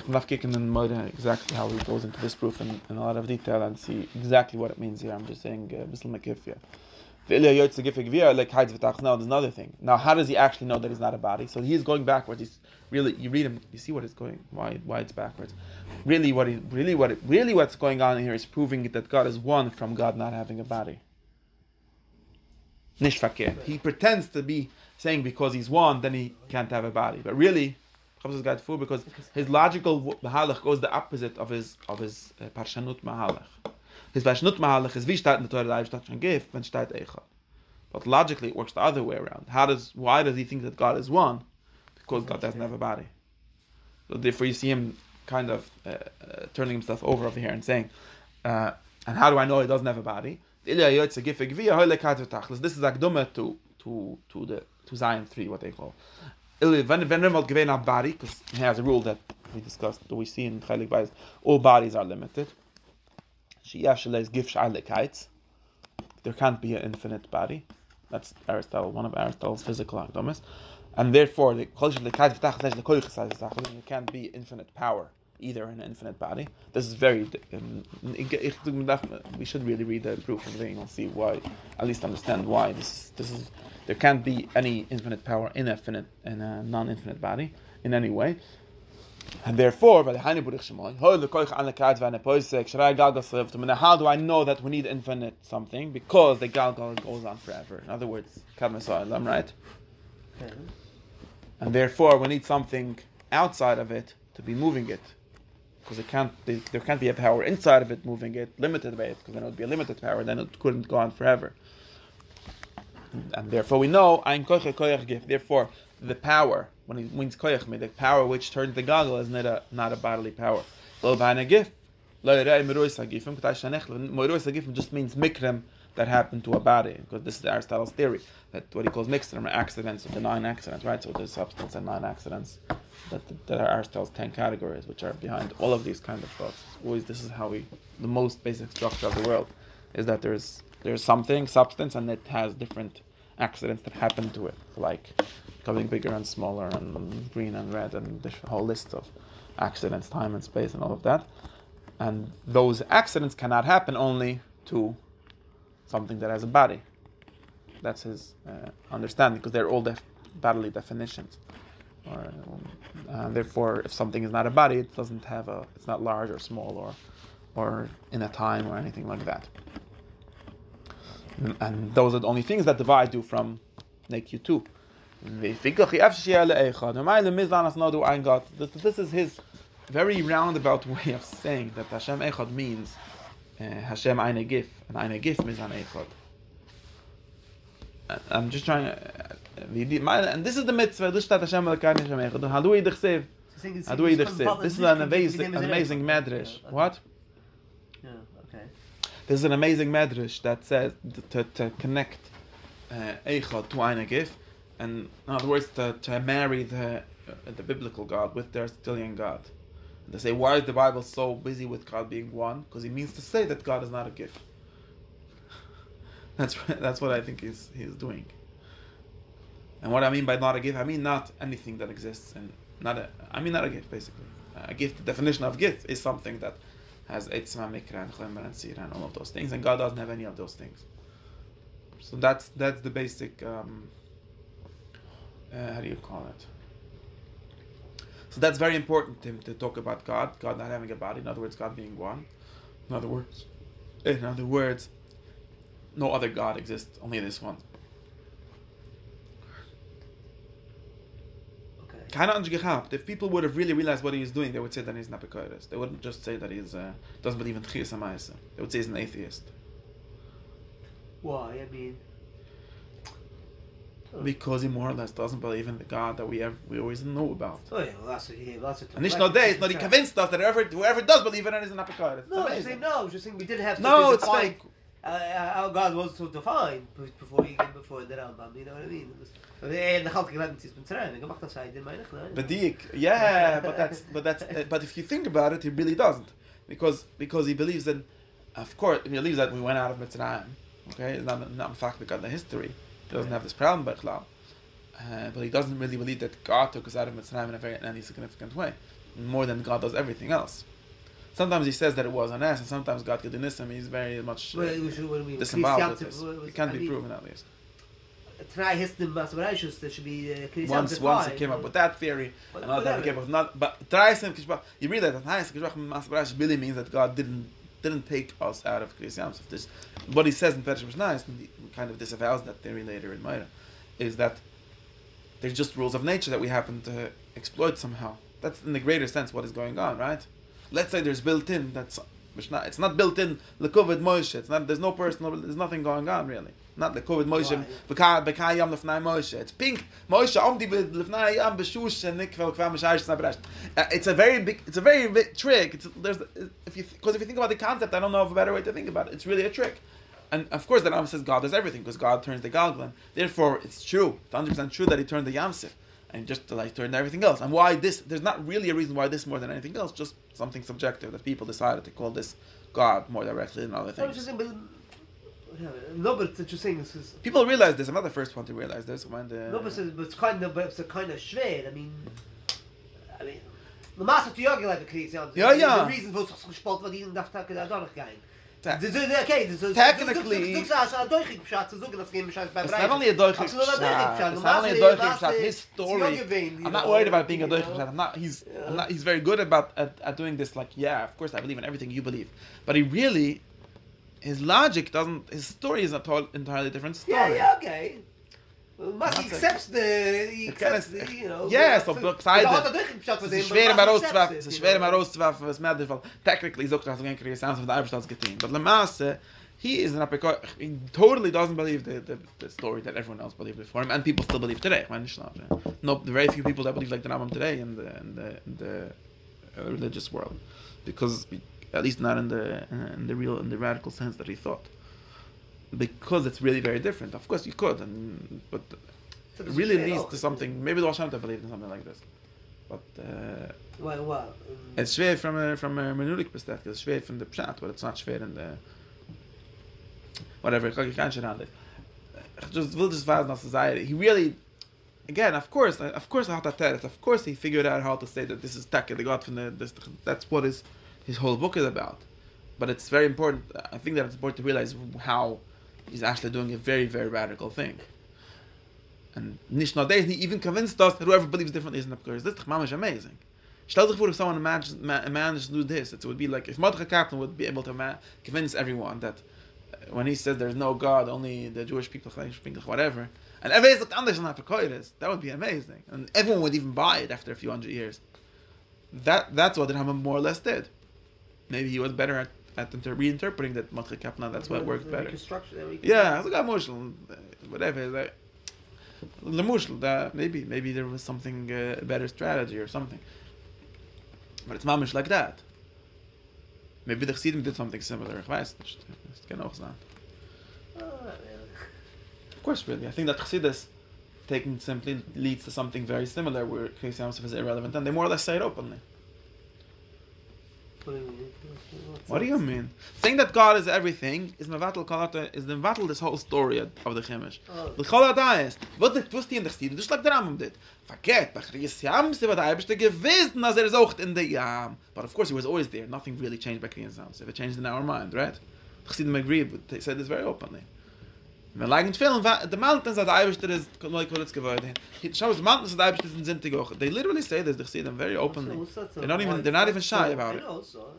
will kicken in more exactly how he goes into this proof in a lot of detail and see exactly what it means here. I'm just saying a bisschen makifia. Now there's another thing. Now how does he actually know that he's not a body? So he's going backwards. He's really, you read him, you see what is going, why it's backwards. What's going on here is proving that God is one from God not having a body. Nishfakir. He pretends to be saying because he's one, then he can't have a body. But really, because his logical mahalach goes the opposite of his parshanut mahalach. His parshanut mahalach is wie steht in der Torah, da steht schon gif, wenn steht echad. But logically, it works the other way around. Why does he think that God is one? Because God doesn't have a body. So therefore, you see him kind of turning himself over here and saying, and how do I know he doesn't have a body? This is akduma to Zion 3, what they call. When given a body, because he has a rule that we discussed, that we see in Chelik Bayis, all bodies are limited. There can't be an infinite body. That's Aristotle, one of Aristotle's physical akdomas. And therefore, there can't be infinite power either in an infinite body. This is very. We should really read the proof of the thing and see why, at least understand why this is. There can't be any infinite power in a non-infinite body in any way. And therefore, how do I know that we need infinite something? Because the galgal goes on forever. In other words, right? And therefore, we need something outside of it to be moving it. Because there can't be a power inside of it moving it, limited by it, because then it would be a limited power, then it couldn't go on forever. And therefore we know, therefore the power, when he means koyach, the power which turns the gaggle is not a bodily power. Just means mikrim that happened to a body, because this is Aristotle's theory, that what he calls mixrim are accidents of the 9 accidents, right? So there's substance and 9 accidents that are Aristotle's 10 categories, which are behind all of these kind of thoughts. Always, this is how the most basic structure of the world is that there's something, substance, and it has different accidents that happen to it, like becoming bigger and smaller and green and red and this whole list of accidents, time and space and all of that. And those accidents cannot happen only to something that has a body. That's his understanding, because they're all bodily definitions. Therefore, if something is not a body, it doesn't have it's not large or small or in a time or anything like that. And those are the only things that divide you from make you two. This is his very roundabout way of saying that Hashem Echad means Hashem Eine Gif, and Eine Gif means an Echad. I'm just trying to, and this is the mitzvah. This is Hashem Elokei Hashem Echad. Hadui Dechsev. Hadui Dechsev. This is an amazing medrash. What? This is an amazing medrash that says to connect Eichad to Eine Gif, and in other words, to marry the biblical God with the Aristotelian God. And they say, why is the Bible so busy with God being one? Because he means to say that God is not a gift. That's what I think he's doing. And what I mean by not a gift, I mean not anything that exists, and not a gift, basically. A gift, the definition of gift is something that has Eitzma, Mikra, and Chlemer, and Sira, and all of those things, and God doesn't have any of those things. So that's the basic, how do you call it? So that's very important to talk about God not having a body, in other words, God being one. In other words, no other God exists, only this one. If people would have really realized what he's doing, they would say that he's not Apikoros. They wouldn't just say that he's doesn't believe in Chiyas HaMa'aseh. They would say he's an atheist. Why? I mean, because he more or less doesn't believe in the God that we always know about. Oh yeah, well, that's and it's not he convinced us that whoever does believe in it is an Apikoros. No, I'm just saying we did have to it's define how God was so defined before the Rambam. You know what I mean? But if you think about it, he really doesn't, because he believes that, of course, he believes that we went out of Mitzrayim. Okay, it's not in fact because of the history. He doesn't have this problem, but he doesn't really believe that God took us out of Mitzrayim in any significant way, more than God does everything else. Sometimes he says that it was an ass, and sometimes God could do this, and he's very much disemboweled with this. It can't be proven, at least. Once he came up with that theory, another time he came up with not. But you read that really means that God didn't take us out of Kriyas Yam Suf. This, what he says in Perush Mishnah, kind of disavows that theory later in Meira, is that there's just rules of nature that we happen to exploit somehow. That's in the greater sense what is going on, right? Let's say there's built in that Mishnah. It's not built in Lekovid Moshe. It's not. There's no personal. There's nothing going on really. Not Lekovid Moshe. Bekai Yom Lefnai Moshe. It's pink. Moshe Omdi Lefnai Yom Beshush and Nikvel Kvam Mishayis Nabrash. It's a very big. It's a very big trick. If you think about the concept, I don't know of a better way to think about it. It's really a trick. And of course, the Rambam says God does everything because God turns the Galgalim. Therefore, it's true. It's 100% true that He turned the Yamsif. And just turned everything else. And why this? There's not really a reason why this more than anything else. Just something subjective that people decided to call this God more directly than other things. No, but what you're saying is People realize this. I'm not the first one to realize this. When the no, but it's kind of schwer. I mean, the master to yoga like the Yeah. The reason for such sport what even daft da durchgehen. Technically, it's not only a doichik shot. It's not only a doichik shot. His story. I'm not worried about being a doichik shot. He's very good at doing this. Like, yeah, of course I believe in everything you believe, but his logic doesn't. His story is an entirely different story. Yeah, okay. He accepts the, Yes, so beside it's schwer im Herauszuwerfen, was mehr Fall. Technically, so kann man kriegen sounds of the Eibestad's getting. But Lamasse, he is he totally doesn't believe the story that everyone else believed before him, and people still believe today. No, very few people that believe like the Rambam today in the religious world, because at least not in the radical sense that he thought. Because it's really very different. Of course, you could, but it really leads to something. Maybe the Rosh Hashanah believed in something like this, but it's schwer from a menulik perspective. It's schwer from the pshat, but it's not schwer in the whatever. I can't shit on it. Just vast society. He really, again, of course, Of course, he figured out how to say that this is Taka the God from that's what his whole book is about. But it's very important. I think that it's important to realize how he's actually doing a very, very radical thing. And nicht nur this, he even convinced us that whoever believes differently is not because this is amazing. Stell sich vor if someone managed to do this, it would be like if Mordechai Kaplan would be able to convince everyone that when he says there's no God, only the Jewish people, whatever, and everyone is anders than that would be amazing. And everyone would even buy it after a few hundred years. That's what the Rambam more or less did. Maybe he was better at reinterpreting that Mordechai Kaplan. That's what worked better. Yeah, I got emotional. Whatever. Maybe there was something a better strategy or something. But it's mamish like that. Maybe the Chassidim did something similar. Ich weiß nicht. Das kann auch sein. Of course, really. I think that Chassidus taken simply leads to something very similar where Kriyas Yamsuf is irrelevant, and they more or less say it openly. What do you mean? Saying that God is everything is the mevatel this whole story of the Chemish. The Cholada is what the twist in the Chassidus, just like the Rambam did. Forget, but Kriyas Yamsuf what I gewissen as zocht in the Yam. But of course he was always there. Nothing really changed by Kriyas Yamsuf. It changed in our mind, right? The Chassidim agreed, but they said this very openly. When like in film, the mountains that I wish there is like what it's geworden. He shows the mountains that I wish in Zintig. They literally say this. They see them very openly. They're not even shy about it.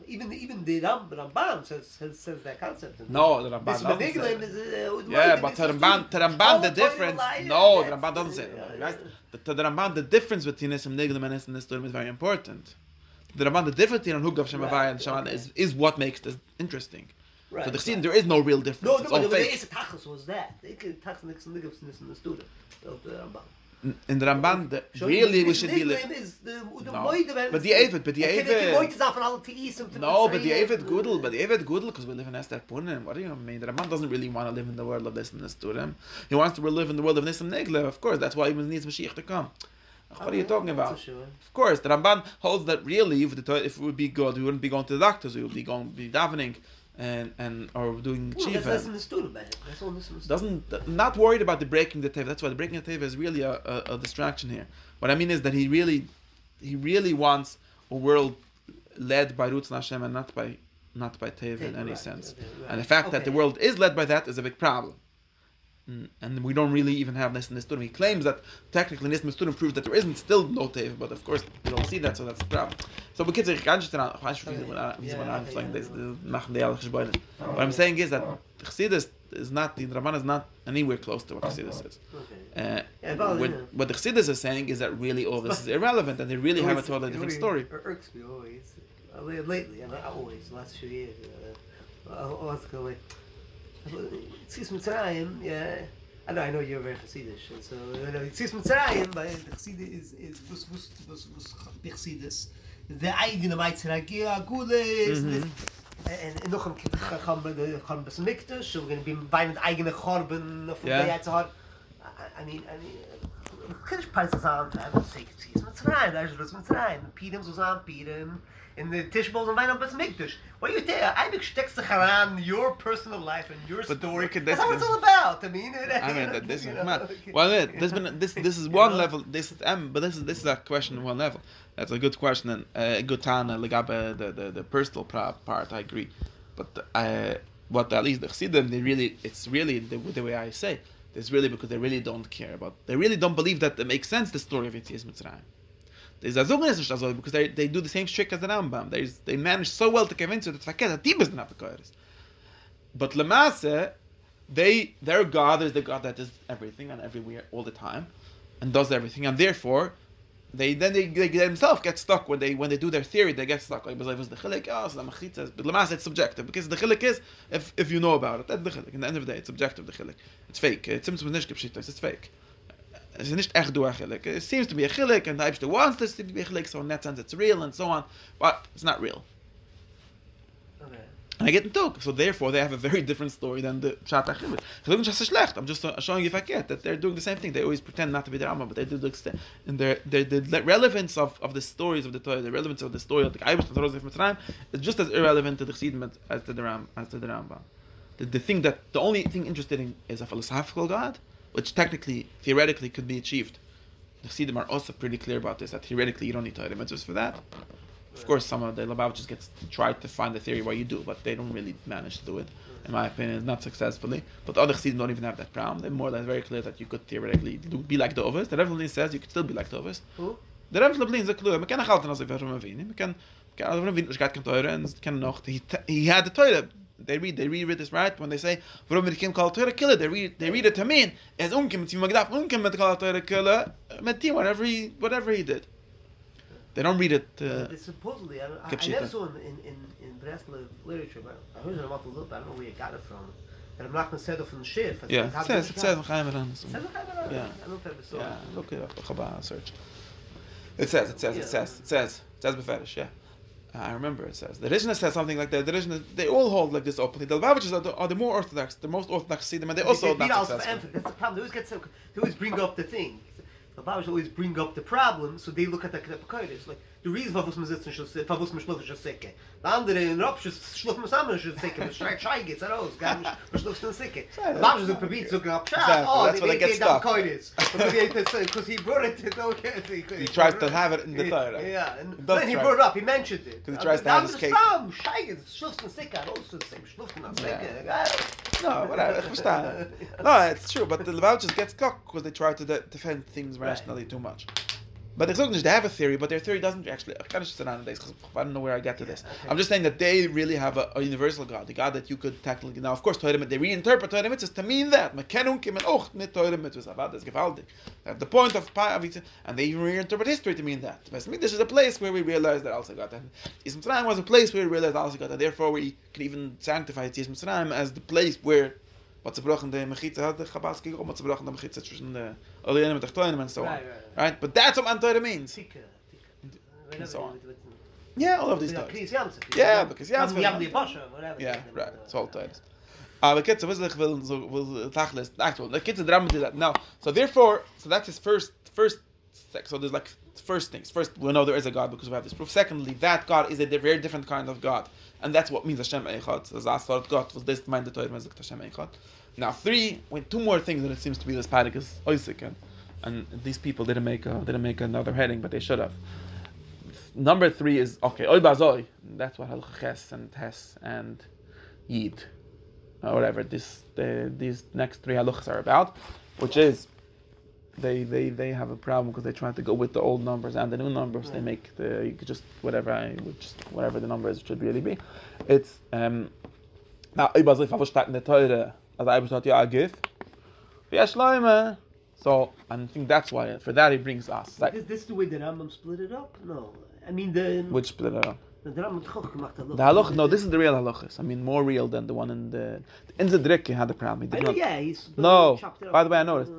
Even the Ramban says that concept. No, the Ramban doesn't say. Yeah, but the Ramban the difference. No, the Ramban doesn't say that. The Ramban the difference between Nisim Niglim and Nisim Nisturim is very important. The Ramban the difference between Hugav Shemavai and Shaman is what makes this interesting. Right, so the Chassidim, there is no real difference. No, but the Tachas was that. They could Tachas and Niggas in the student of the Ramban. In the Ramban, really we should be like. But the Avid. No, but the Avid Gudel, because we live in Esther Punim. What do you mean? The Ramban doesn't really want to live in the world of this and this student. He wants to live in the world of Nisam Negle, of course. That's why he needs Mashiach to come. What are you talking about? Of course, the Ramban holds that really, if it would be good, we wouldn't be going to the doctors, we would be davening. And or doing chiva. That's in the student, man. That's all this not worried about the breaking the teva. That's why the breaking the teva is really a distraction here. What I mean is that he really wants a world led by Rutzon Hashem and not by teva in any sense. Right. And the fact that the world is led by that is a big problem. And we don't really even have this in the student. He claims that technically this student proves that there isn't still no teva, but of course we don't see that, so that's the problem. So we can what I'm saying is that Chassidus is not, the Ramban is not anywhere close to what Chassidus is. What the Chassidus is saying is that really all this is irrelevant and they really have a totally different story. Irks me always. lately, not always, the last few years. Let's go away. Tzis Mitzrayim, yeah. I know you're very Chassidish, and so Tzis Mitzrayim, but the Chassidus is was Chassidus. The eigene Meitzeragia Gules, and noch ein Chorben bis Mikdash, so we're going to be buying eigene Chorben of the Yitzhar. I mean, Kiddush Pais is on, I would say Tzis Mitzrayim, there's Rus Mitzrayim, Pirim was on Pirim, in the Tishbos and Wein bis Mikdash. What are you there? I think steckst dich around your personal life and your story. That's what it's all about. I mean, that this is mad. Well, this is one level. But this is a question on one level. That's a good question and a good tana legabe the personal part. I agree, but what at least the Chassidim it's really the way I say it's really because they really don't care about. They really don't believe that it makes sense the story of Yetzias Mitzrayim. There's a zogen is also because they do the same trick as the Rambam. They manage so well to convince you that the Tibas don't have the Kodesh. But Lamase, their God is the God that is everything and everywhere all the time, and does everything, and therefore they themselves get stuck when they do their theory. They get stuck like was the chilek. So the machitza, but Lamase it's subjective because the chilek is if you know about it, that's the chilek. In the end of the day, it's subjective. The chilek, it's fake. It's fake. It's not echt do a chilek. It seems to be a chilek, and the Eibshter wants this to be a chilek, so in that sense it's real and so on, but it's not real. Okay. And I get into so therefore they have a very different story than the Pshat HaChilek. I'm just showing you if I get that they're doing the same thing. They always pretend not to be the Rambam, but they do the extent. And the relevance of the stories of the Torah, the relevance of the story of the Eibshter Torah of Mitzrayim is just as irrelevant to the Chassidim as to the Rambam. The only thing interested in is a philosophical God, which theoretically could be achieved. The Chassidim are also pretty clear about this, that theoretically you don't need Torah mitzvahs for that. Of course, some of the Lubavitchers gets tried to find the theory why you do, but they don't really manage to do it, in my opinion, not successfully. But other Chassidim don't even have that problem. They're more or less very clear that you could theoretically be like the Ovis. The Rebbe Lublin says you could still be like the Ovis. Who? The Rebbe Lublin is a clue. Man kann nicht halten, als if Rebbe Avini. Man kann ich geht kein Torah, and kann noch, he had the Torah. They read this right when they say warum wir kim kol Torah killer. They read it to mean as unkim mit magdaf unkim mit kol Torah killer mit whatever he did. They don't read it. Supposedly, I never saw in Breslov literature, but I heard it about the I don't know where you got it from. And I'm not going to say it from the Schiff. Yeah, it says Chaim Ran. Yeah, I don't know if I ever saw it. Yeah, look it up. Chabad search. It says beferish. Yeah. I remember it says. The Rishna says something like that. The Rishna, they all hold like this openly. The Lubavitchers are the more orthodox, the most orthodox Chassidim, and they also not successful. That's the problem. They always bring up the thing. The Lubavitchers always bring up the problem, so they look at the Kodesh. Like, the reason why man sitzen schlufen schon sicke. The andere in Rapsch schlufen man zusammen schon sicke. Man schreit Schei geht's raus. Gar nicht, man schlufen sicke. Lubavitchers sind probiert so gehabt. That's why they get stuck. Because he brought it to He tries to have it in the Torah. Yeah, and then he brought it up, he mentioned it. Because he tries to have his cake. Schei geht's, schlufen sicke, also schlufen sicke. No, whatever. No, it's true, but the Lubavitchers get stuck because they try to defend things rationally too much. But they have a theory, but their theory doesn't actually. I don't know where I get to this. I'm just saying that they really have a universal God, the God that you could technically. Now, of course, they reinterpret Torah mitzvahs to mean that. At the point of and they even reinterpret history to mean that. This is a place where we realize that also God. And Yetzias Mitzrayim was a place where we realized also God, and therefore we can even sanctify Yetzias Mitzrayim as the place where. What's the bracha in the mechitza? Had the Chabadski what's the bracha in the mechitza zwischen the Olienim and Tachtonim and so on, right? But that's what Torah means. And so on. Yeah, all of these things. Yeah, because whatever. Yeah, right. It's all Torah. But kids, was tachlis actual. The kids drama do that now. So therefore, that's his first. So there's like first things. First, we know there is a God because we have this proof. Secondly, that God is a very different kind of God. And that's what means Hashem Eichad. As I thought God was this mind the Torah was Hashem Eichad. Now two more things that it seems to be this parak is Oisik, and these people didn't make another heading, but they should have. Number 3 is okay. Oy bazoi. That's what Halach Ches and Tes and Yid, or whatever. These next 3 halachas are about, which is they have a problem because they try to go with the old numbers and the new numbers. They make you could just whatever the numbers should really be. It's now Ibazif Avostat in the Torah as I was taught you give. So I think that's why for that he brings us. Is this the way the Rambam split it up? No, I mean the which split it up. The Rambam Tchoch gemacht hat. The halacha, no, this is the real halachas. I mean, more real than the one in the Drike had the problem. He did not. Yeah, he's No, chopped it up. by the way, I noticed.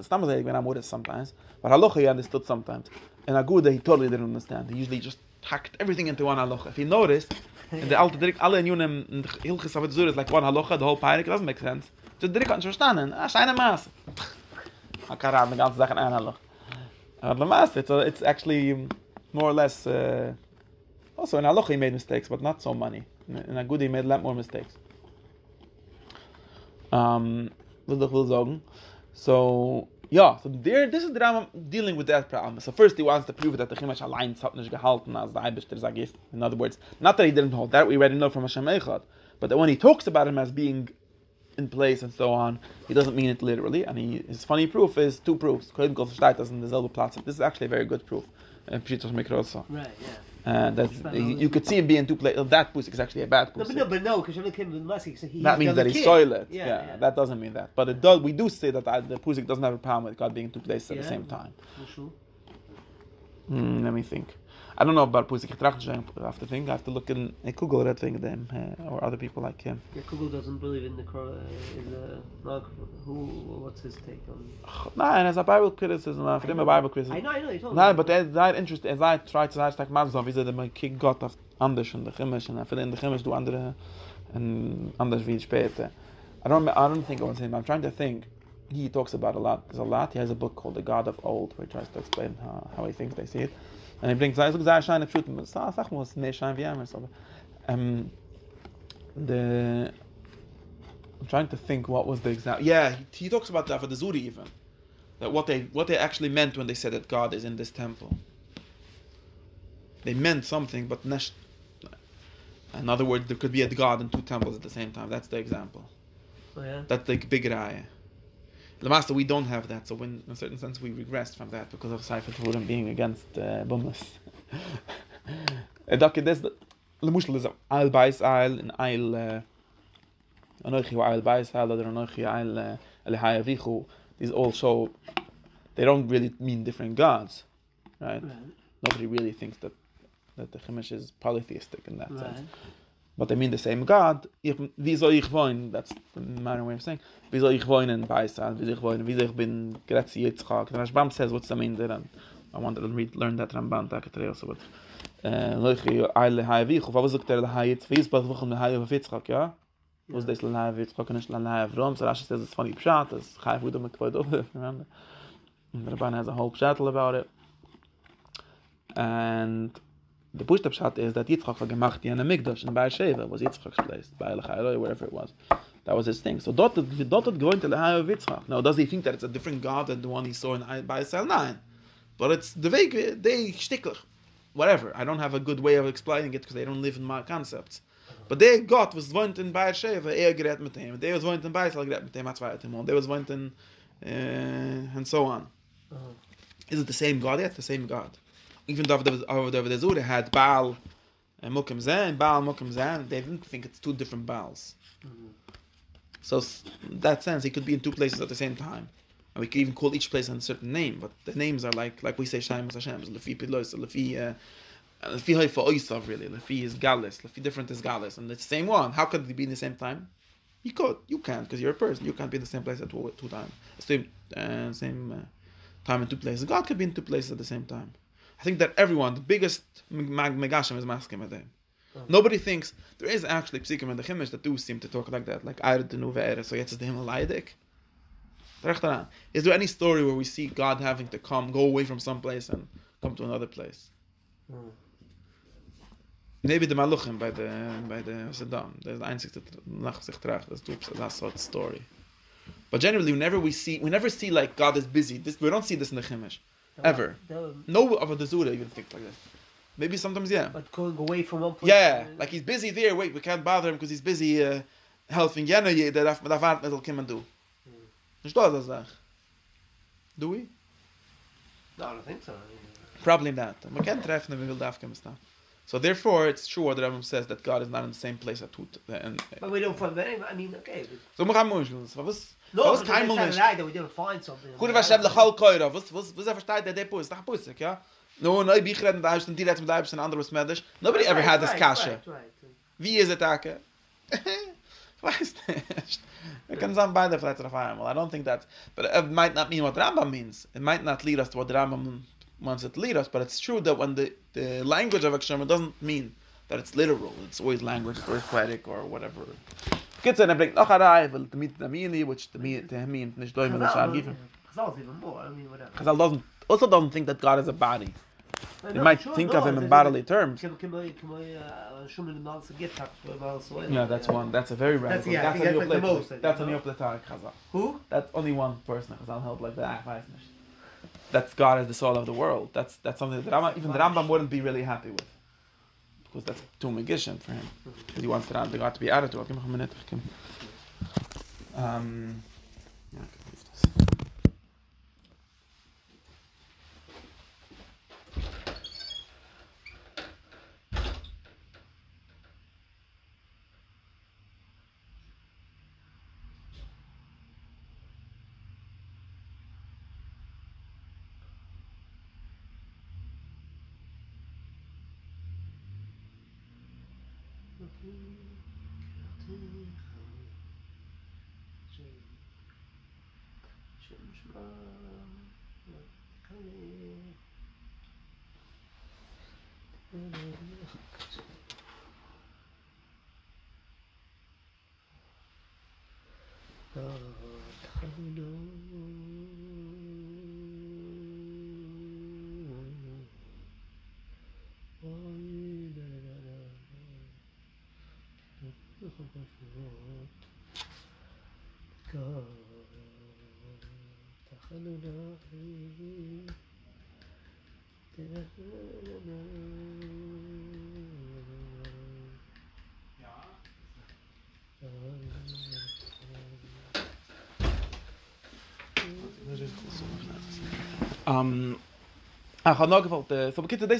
Stammer when I'm with it sometimes, but halacha he understood sometimes. And Aguda he totally didn't understand. He usually just hacked everything into one halacha. If you noticed, in the alte Drike, alle in Yunim, in the Hilchis of Zur is like one halacha, the whole Peirik, doesn't make sense. So the Drike can't understand. Scheine Maas. I can't have the ganze Sache in ein halacha. But the Maas, it's actually more or less. Also in halacha he made mistakes, but not so many. In Aguda he made a lot more mistakes. Will sagen. So yeah, so there, this is the Rambam dealing with that problem. So first he wants to prove that the Chimash allein hat nicht gehalten as the Eibishter Zagif. In other words, not that he didn't hold that, we already know from Hashem Echad, but that when he talks about him as being in place and so on, he doesn't mean it literally. And his funny proof is two proofs. This is actually a very good proof. Right, yeah. You could see him being two places. That pusik is actually a bad pusik. But no, because that means that he's soiled. Yeah, that doesn't mean that. But it does. We do say that the pusik doesn't have a problem with God being in two places at the same time. Sure. Let me think. I don't know about pusik. I have to think. I have to look in Google that thing them or other people like him. Yeah, Google doesn't believe in the what's his take on? No, and as a Bible criticism, a Bible criticism. I know. You told No, me. but it's interesting. As I try to say, Mazov, is that my King Gott auf anders in der Chimisch, und in der Chimisch du andere and anders wie später. I don't think it was him. I'm trying to think. He talks about a lot. There's a lot. He has a book called The God of Old, where he tries to explain how he thinks they see it. And he brings sehr scheine Pschuten. Sag mal, es nicht schein wie einmal. I'm trying to think what was the example. Yeah, he talks about that for the Zuri even. That what they actually meant when they said that God is in this temple. They meant something, but not. In other words, there could be a God in two temples at the same time. That's the example. Oh, yeah? That's the big raya. The master, we don't have that, so in a certain sense we regressed from that because of Sefer Turim being against Bumas. This the mushal is Al Bais Al and Al Anochi Al Bais Al or Anochi Al Elihaya Vichu. These all show they don't really mean different gods, right? Nobody really thinks that the Chumash is polytheistic in that sense. But they mean the same God. Wie soll ich wohnen? That's the modern way of saying. Wie soll ich wohnen in Beisal? Wie soll ich bin Gretzi Yitzchak? The Rashbam says, what's the mean there? And I wanted to learn that Ramban Takatri also. But Loichi Eile Hayavichu. What was it there? Hayitz Vizbach Vuchum Hayav Yitzchak, yeah? Was this Hayav Yitzchak and Hayav Rom? So Rashi says it's funny pshat. It's Chayav Udom Ekvoid over. Remember? And the Rabban has a whole pshatel about it. And the Pushta Pshat is that Yitzchak had gemacht in a Mikdash in Be'er Sheva was Yitzchak's place, Be'er Lechayeloi, wherever it was. That was his thing. So dot going to Lehaya of Yitzchak. Now, does he think that it's a different God than the one he saw in Be'er Sel 9? But it's the way they shticklich. Whatever. I don't have a good way of explaining it because they don't live in my concepts. But their God was wohnt in Be'er Sheva, gerät mit him. They was wohnt in Be'er Sel, gerät mit him, They was wohnt in, and so on. Is it the same God? Yeah, it's the same God. Even though the Zura had Baal and Mukim Zan, they didn't think it's two different Baals. So in that sense, he could be in two places at the same time. And we could even call each place a certain name, but the names are like we say Shem Hashem, Lefi Pilos, Lefi Haifa Oisav, really. Lefi is Galis, Lefi different is Galis, and it's the same one. How could they be in the same time? You can't, because you're a person. You can't be in the same place at two times. Same time in two places. God could be in two places at the same time. I think that everyone, the biggest Megashim is Maskim Adem. Nobody thinks, there is actually Psikim and the Chimish that do seem to talk like that, like Eir Denu Ve'er, so jetzt ist the Himmel Is there any story where we see God having to go away from some place and come to another place? Maybe the Maluchim by the Saddam. There's the einzigste nach sich tracht, that's sort of story. But generally, we never see like God is busy. We don't see this in the Chimish. Ever. No of the Zura even think like that. Maybe sometimes, yeah. But going away from one place. Yeah, like he's busy there. Wait, we can't bother him because he's busy helping Jena. That darf not come and do. Nicht das Sach. Do we? No, I don't think so. Probably not. We can't treffen him. We will darf come stuff. So therefore, it's true that Rambam says that God is not in the same place at Tut. But we don't find that. I mean, okay. So we have Mushels. No, that we didn't find something. Goed, was Hashem lechal koira. Was versteht der Pusik, ja? No, ich rede mit der Eibsten, die redet mit der Eibsten, andere was Medisch. Nobody ever had this kasha. Wie ist es, Ake? Ich weiß nicht. Wir können sagen beide vielleicht auf einmal. I don't think that, but it might not mean what Rambam means. It might not lead us to what Rambam wants it to lead us, but it's true that when the language of Akshama doesn't mean that it's literal. It's always language, or poetic, or whatever. Kids and bringt noch eine, will the meet the mini, which the meet nicht doing the shah given. Chazal even more. I mean, whatever. Chazal doesn't think that God is a body. They might think of him in bodily terms. Yeah, that's one. That's a very radical. That's a Neoplatonic Chazal. Who? That's only one person. Chazal held like that. That's God as the soul of the world. That's something that even the Rambam wouldn't be really happy with. Because that's too magician for him. Because he wants the God to be added to it. Give me a minute. Yeah, I can leave this.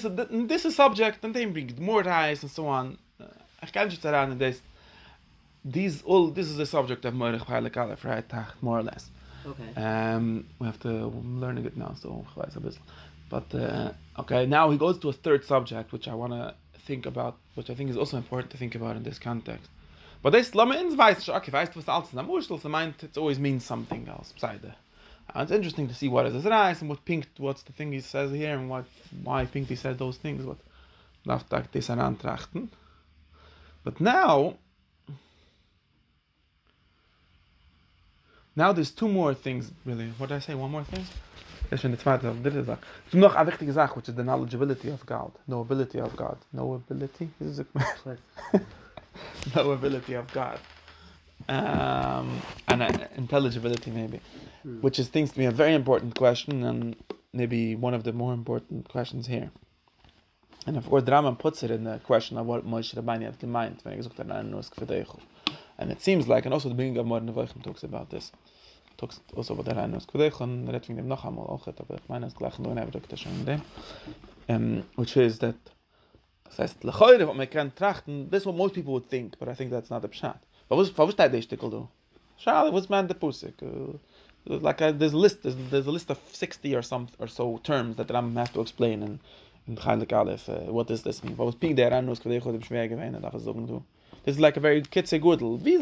So this is subject, and then bring more ties and so on. I can't just around this. This is a subject of Moirich Heilig Aleph, right? More or less. Okay. We have to learning it now, so but okay, now he goes to a third subject, which I want to think about, which I think is also important to think about in this context. But this Lama ins weiß, okay, weißt was alles am Urschel, so meint it always means something else. It's interesting to see what is his rise and what's the thing he says here and why Pinky said those things. What darf this antrachten. But now there's two more things really. What did I say? One more thing? Das ist eine zweite, dritte Sache. Es gibt noch eine wichtige Sache, which is the knowledgeability of God. Knowability of God. Knowability? This is a knowability of God. And intelligibility maybe. Which is seems to be a very important question and maybe one of the more important questions here. And of course, the Rambam puts it in the question of what Moshe Rabbeinu had gemeint when he gesagt hat, and it seems like, and also the beginning of Modern Nevochim talks about this. Talks also about the Reinus Kodech, and redt wegen dem noch einmal auch, aber ich meine, es gleich nur eine Brücke schon in dem. Which is that, das heißt, lechoire, what man kann trachten, this is what most people would think, but I think that's not the pshat. But was steht der Stickel do? Shall was man the Pusik? Like there's a list of 60 or so terms that Rambam has to explain in Heilig Aleph. What does this mean? What was ping der Reinus Kodech dem schwer gewesen, darf es sagen du. This is like a very kitze gudel. Wie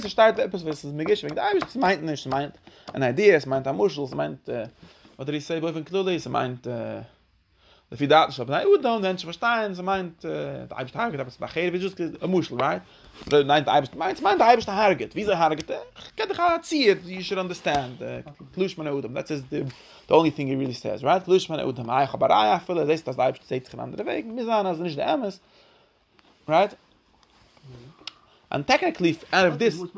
startet etwas, was es mir geschwingt? Es meint nicht, es meint eine Idee, es meint eine Muschel, es meint, oder ich sage, von Kluli, es meint, der Fidat, nein, Udon, wenn ich verstehen, es meint, der Eibisch Harget, aber es ist wie just a Muschel, right? Nein, der Eibisch, es meint der Eibisch Harget. Wieso Harget? Ich kann dich erzählen, you should understand. Klush meine Udom, that's the only thing he really says, right? Klush meine Udom, ich habe Raya fülle, das ist das Eibisch, das ist ein anderer Weg, wir sagen, also nicht der Emes, right? And technically, out of this, I mean,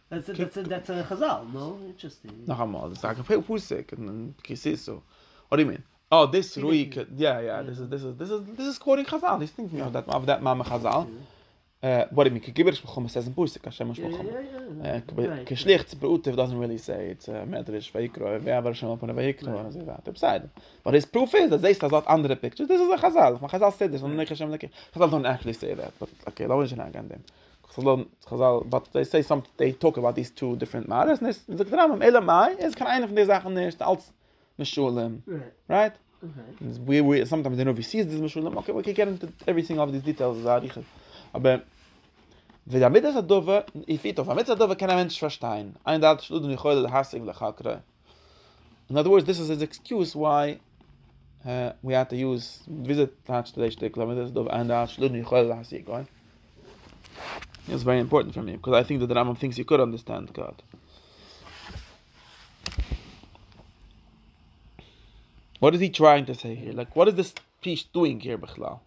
that's a Chazal, no? Interesting. Noch einmal, das sage ich Pusik and Kisiso. What do you mean? Oh, this week, yeah. This is quoting Chazal. He's thinking of that Mama Chazal. What do you mean? Kibbutz B'chum says in Pusik, Hashem B'chum. Kishlicht B'utev doesn't really say it's Medrash Vayikro. Ve'avar Shem Apone Vayikro. And that beside. But his proof is that they start out andere pictures. This is a Chazal. Chazal said this. Chazal don't actually say that. But okay, that was an again. Chazal, but they talk about these two different matters. And it's the Rambam Elamai is kein eine von den Sachen nicht als Meshulim, Right. right? Okay. We sometimes they know if he sees this Meshulim. Okay, we can get into every single of these details. Aber wenn der Mitzvah Dove, if it of a Mitzvah Dove kann ein Mensch verstehen. Ein Dalt Schlud und Nichol Hasig Lechakre. In other words, this is his excuse why we had to use visit Tatch today Shtik Mitzvah Dove and Dalt Schlud und Nichol Hasig. Right? It's very important for me because I think that the Rambam thinks you could understand God. What is he trying to say here? Like, what is this piece doing here, Bichlal?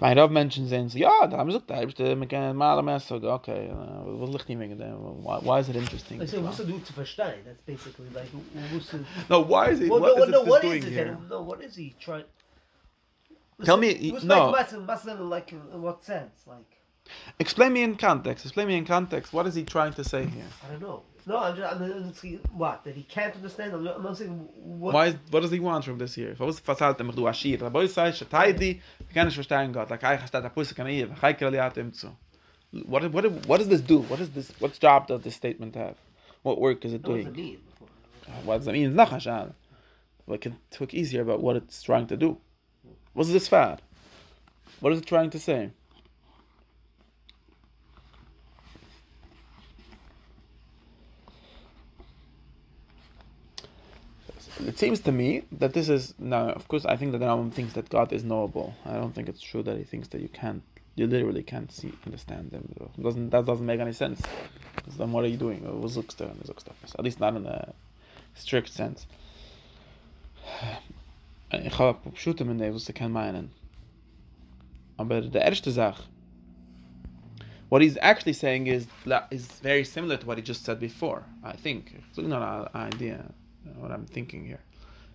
My Rav mentions in, yeah, da haben sie gesagt, da man kann mal am Essig, okay, was liegt nicht wegen dem? Why is it interesting? I say, what's to do to verstehen? That's basically like, what's to... No, why is it, Well, what is no, it what doing is it? here? No, what is he trying... Tell me, no. Like, in what sense? Like... Explain me in context, what is he trying to say here? I don't know. No, I'm just what? That he can't understand? I'm not saying what... What does he want from this here? Was verzahlt mich du Aschir? Aber ich sage, Shataidi, ich kann nicht verstehen Gott. Like, ich steht da Pusik an ihr, ich kann liat ihm zu. What does this do? What job does this statement have? What work is it What does doing? it mean? What does it mean? It's not Hashan. We can talk easier about what it's trying to do. What's this fad? What is it trying to say? It seems to me that this is now. Of course, I think that the Rambam thinks that God is knowable. I don't think it's true that he thinks that you literally can't see, understand him. That doesn't make any sense. Because then what are you doing? At least not in a strict sense. Ich habe Pschutim in der, was ich kann meinen. Aber der erste Sache, what he's actually saying is very similar to what he just said before, I think. It's not an idea what I'm thinking here.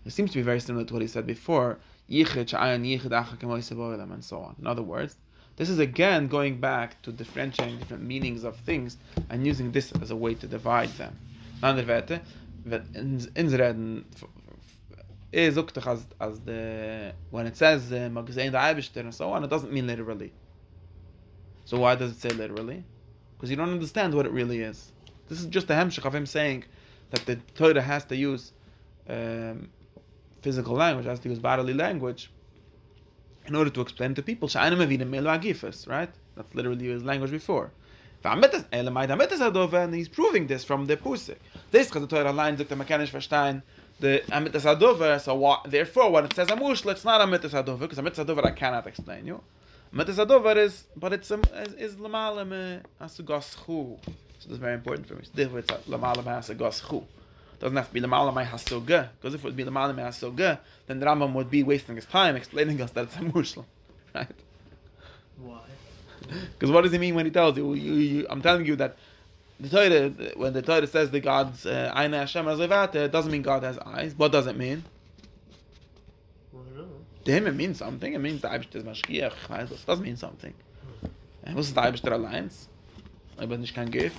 It seems to be very similar to what he said before, and so on. In other words, this is again going back to differentiating different meanings of things and using this as a way to divide them. Andere Werte, when it says and so on, it doesn't mean literally. So why does it say literally? Because you don't understand what it really is. This is just a hemshech of him saying that the Torah has to use physical language, has to use bodily language in order to explain to people. Right? That's literally his language before. And he's proving this from the Pusik. This because the Torah line sagt, man kann nicht verstehen the Amitas Adover, so therefore when it says Amushla, it's not Amitas Adover, because Amitas Adover I cannot explain you. Amitas Adover is, but it's Lamalam Asugoschu. So that's very important for me. Therefore it's Lamalam Asugoschu. Doesn't have to be Lamalam Hasuga, because if it would be Lamalam Hasuga, then the Rambam would be wasting his time explaining us that it's Amushla. Right? Why? Because what does he mean when he tells you? I'm telling you that the Torah, when the Torah says the God's Aina Hashem Razavata, it doesn't mean God has eyes. What does it mean? Well, I don't know. To him, it means something. It means the Eibishter is Mashkiach. It does mean something. And what's the Eibishter Alliance? But nicht kein gift.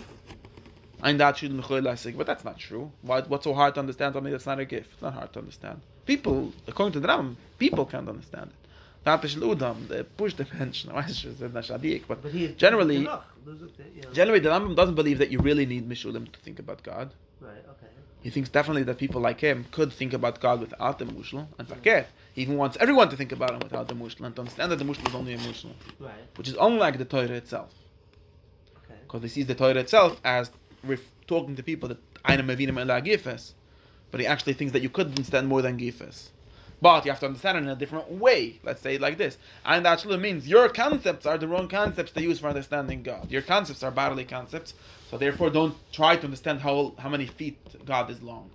Ein Dat Shidl Mechoy Leisig. But that's not true. What's so hard to understand something that's not a gift? It's not hard to understand. People, according to the Rambam, people can't understand it. But generally, the Rambam doesn't believe that you really need Mishulim to think about God. Right, okay. He thinks definitely that people like him could think about God without the Mushal. And forget, he even wants everyone to think about him without the Mushal and to understand that the Mushal is only a Mushal. Right. Which is unlike the Torah itself. Okay. Because he sees the Torah itself as talking to people that Einem Evinim Ela Gifes. But he actually thinks that you could understand more than Gifes. But you have to understand it in a different way. Let's say it like this. And that actually means your concepts are the wrong concepts to use for understanding God. Your concepts are bodily concepts. So therefore don't try to understand how many feet God is long.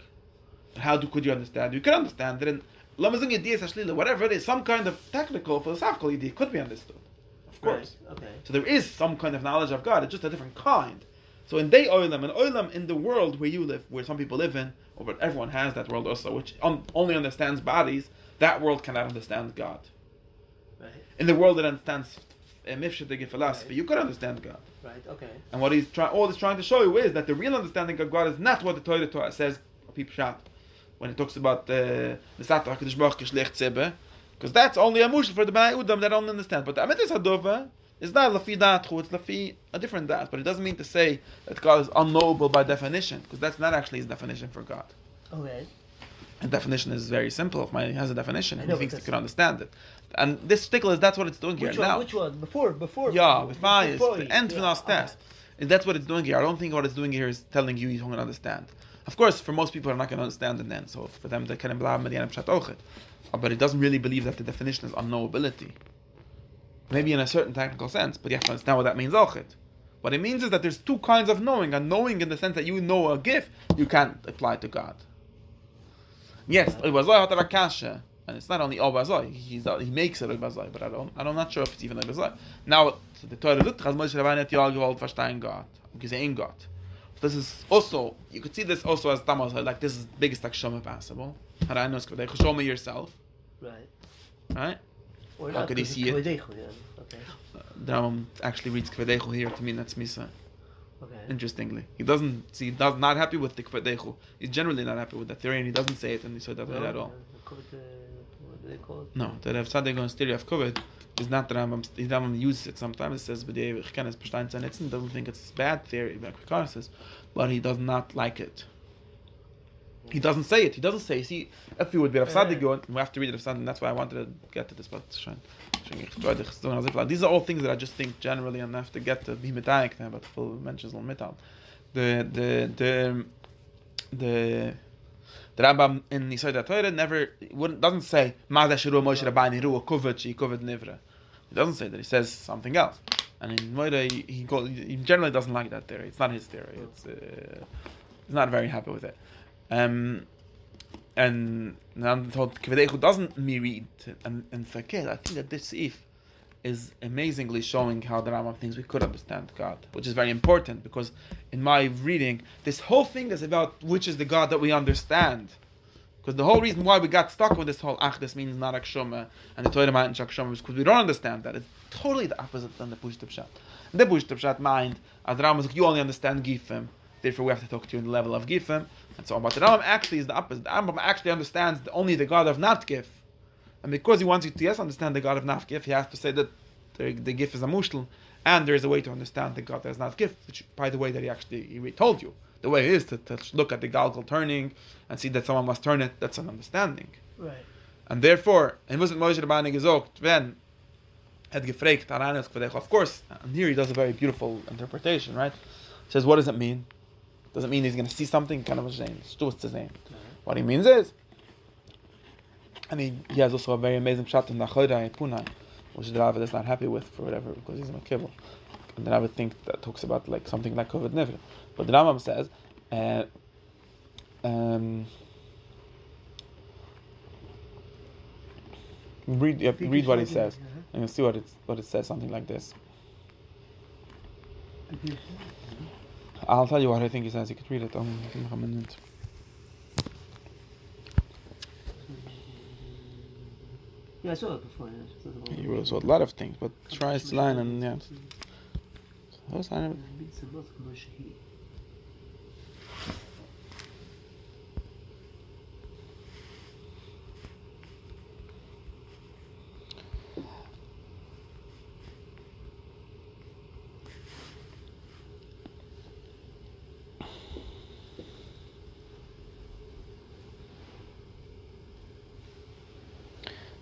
How could you understand? You could understand it in whatever it is, some kind of technical, philosophical idea could be understood. Of course. Right. Okay. So there is some kind of knowledge of God. It's just a different kind. So in Dei Olam, and Olam in the world where you live, where some people live in, or where everyone has that world also, which only understands bodies, that world cannot understand God. Right. In the world that understands mifshetige philosophy, you could understand God. Right. Okay. And what he's trying to show you is that the real understanding of God is not what the Torah says. People shout when it talks about the Satach Hakadosh Baruch Hu Shliach Tzibah, because that's only a mushal for the Bnei Udam that don't understand. But the Amidas Hadova is not lafi datchu; it's lafi a different dat. But it doesn't mean to say that God is unknowable by definition, because that's not actually his definition for God. Okay. And definition is very simple. If he has a definition, and he thinks he can understand it. And this stickle is that's what it's doing here now. Which one? Before. Yeah, before the end of our test. That's what it's doing here. I don't think what it's doing here is telling you don't understand. Of course, for most people, are not going to understand the end. So for them, they can blab median pshat ochet. But it doesn't really believe that the definition is unknowability. Maybe in a certain technical sense, but you have to understand what that means ochet. What it means is that there's two kinds of knowing. And knowing in the sense that you know a gift, you can't apply to God. Yes, it was a kasha. And it's not only Obazoi, he makes it Obazoi, but I'm not sure if it's even Obazoi. Now, so the Torah sagt, dass Moshe Rabbeinu hat ja gewollt verstehen Gott, gesehen Gott. This is also, you could see this also as Tamas, like this is the biggest Akshama possible. Show me yourself. Right? How could he see it? Okay. The Rambam actually reads Kvedechu here to mean that's Misa. Okay. Interestingly. He's not happy with the Kvedechu. He's generally not happy with that theory, and he doesn't say it, and he said that way at all. What do they call it? No, the Rav Tzaddik on theory of Kovet is not the Rambam uses it sometimes. It says, ich kann es bestehen zu nutzen, doesn't think it's a bad theory, but he does not like it. He doesn't say it. He doesn't say, see, if you would be Rav Tzaddik, we have to read Rav Tzaddik, and that's why I wanted to get to this, but these are all things that I just think generally, and I have to get to be medayik now, but full mentions on metal. The Rambam in Yisod HaTorah doesn't say Ma'azeh Shiru Moshe Rabbeinu Ru Kovet Shi Kovet Nivra. He doesn't say that. He says something else. And in Moira, he generally doesn't like that theory. It's not his theory. He's not very happy with it. And Kvedechu doesn't read and forget. I think that this if is amazingly showing how the Rambam thinks we could understand God, which is very important because in my reading, this whole thing is about which is the God that we understand. Because the whole reason why we got stuck with this whole Achdus means not Akshoma and the Torah mind Akshoma is because we don't understand that. It's totally the opposite than the Pushta Pshat. The Pushta Pshat mind, as the Rambam is like, you only understand Gifim, therefore we have to talk to you on the level of Gifim, and so on. But the Rambam actually is the opposite. The Rambam actually understands only the God of not Gif. And because he wants you to understand the God of not Gif, he has to say that the Gif is a mushal, and there is a way to understand the God that is not Gif, which by the way that he told you. The way is to look at the galgal turning and see that someone must turn it. That's an understanding. Right. And therefore, and was it Moshe Rabbeinu gesagt, when had gefragt, of course, and here he does a very beautiful interpretation, right? He says, what does it mean? Does it mean he's going to see something? Kind of a shame. What he means is, and he has also a very amazing shot in the Achoda and Punai, which the Rav is not happy with for whatever, because he's a Makibel. And then I would think that talks about like something like Kovet Nivra. But the Rambam says, read what he says, and you'll see what it says, something like this. I'll tell you what I think he says. You could read it. Only give me a minute. Yeah, I saw it before. You saw a lot of things, but try this line and yeah.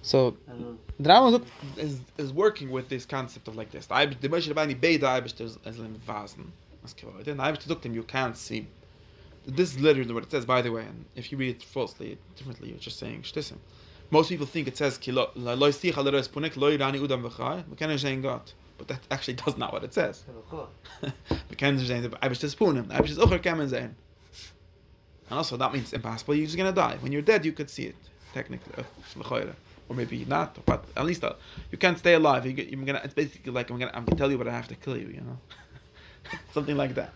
So the Rambam is working with this concept of like this. The Moshe Rabbeinu beide Eibishter as lim vasen. Then the Eibishter took them. You can't see. This is literally what it says. By the way, and if you read it falsely, differently, you're just saying shtisim. Most people think it says ki lo ysticha leres punik lo yirani udam v'chai. We can't say God, but that actually does not what it says. We can't say the Eibishter punim. Eibishter ocher kamen zayin. And also that means it's impossible. You're just gonna die. When you're dead, you could see it technically. Or maybe not, but at least you can't stay alive. It's basically like I'm gonna tell you, but I have to kill you. Something like that,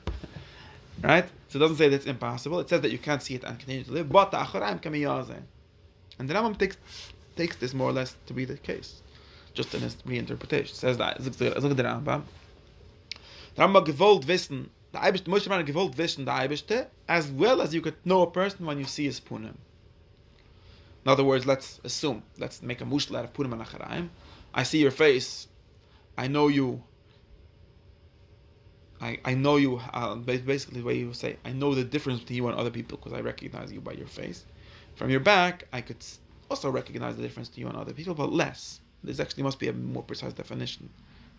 right? So it doesn't say that it's impossible. It says that you can't see it and continue to live. But the Achoraim kamiyazeh, and the Rambam takes this more or less to be the case. just in his reinterpretation. Says that. Look at the Rambam. The Rambam gewollt wissen, the Eibishter, Moshe Rabbeinu gewollt wissen, the Eibishter, as well as you could know a person when you see his punim. In other words, let's make a mushal out of punim and acharayim. I see your face, I know you. I know you. Basically, the way you say, I know the difference between you and other people because I recognize you by your face. From your back, I could also recognize the difference between you and other people, but less. This actually must be a more precise definition,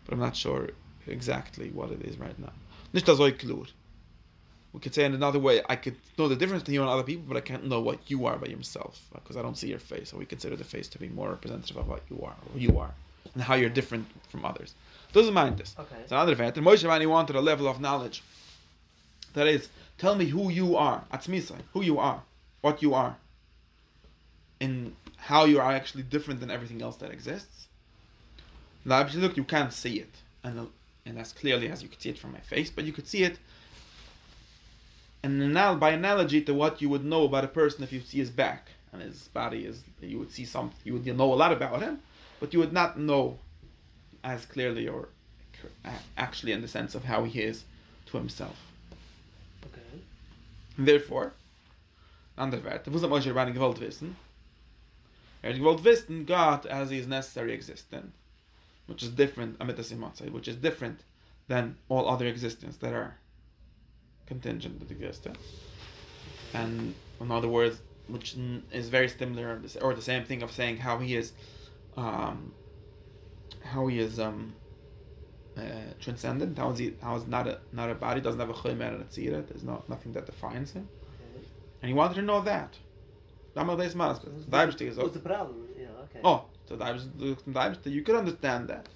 but I'm not sure exactly what it is right now. Nicht so klar. We could say in another way, I could know the difference between you and other people, but I can't know what you are by yourself because I don't see your face. So we consider the face to be more representative of what you are, or who you are, and how you're different from others. Doesn't mind this. Okay. It's another fact. Moshe Rabbeinu wanted a level of knowledge. That is, tell me who you are. Atzmisai, who you are, what you are, and how you are actually different than everything else that exists. Now, look, you can't see it, and as clearly as you could see it from my face, but you could see it. And now, by analogy to what you would know about a person if you see his back and his body is, you would see something. You would know a lot about him, but you would not know as clearly or actually in the sense of how he is to himself. Okay. And therefore, anderwert, was Moshe Rabbeinu gewollt wissen? Gewollt wissen God as he is necessary existent, which is different, which is different than all other existence that are contingent that exist. And in other words, which is very similar or the same thing of saying how he is transcendent. How is not a body, doesn't have a chomer and a tzira. There's nothing that defines him. Okay. And he wanted to know that. What's the problem? Yeah, okay. Oh, so you could understand that,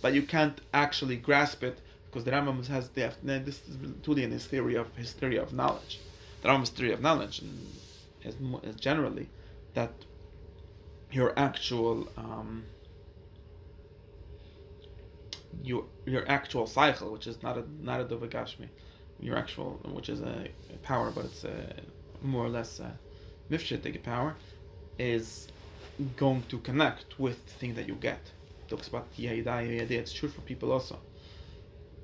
but you can't actually grasp it because the Rambam has this is truly in his theory of knowledge. The Rambam's theory of knowledge is generally that your actual your actual cycle, which is not a dovagashmi, your actual, which is a power, but it's more or less mifshetik power, is going to connect with the thing that you get. It talks about Yehidai. It's true for people also,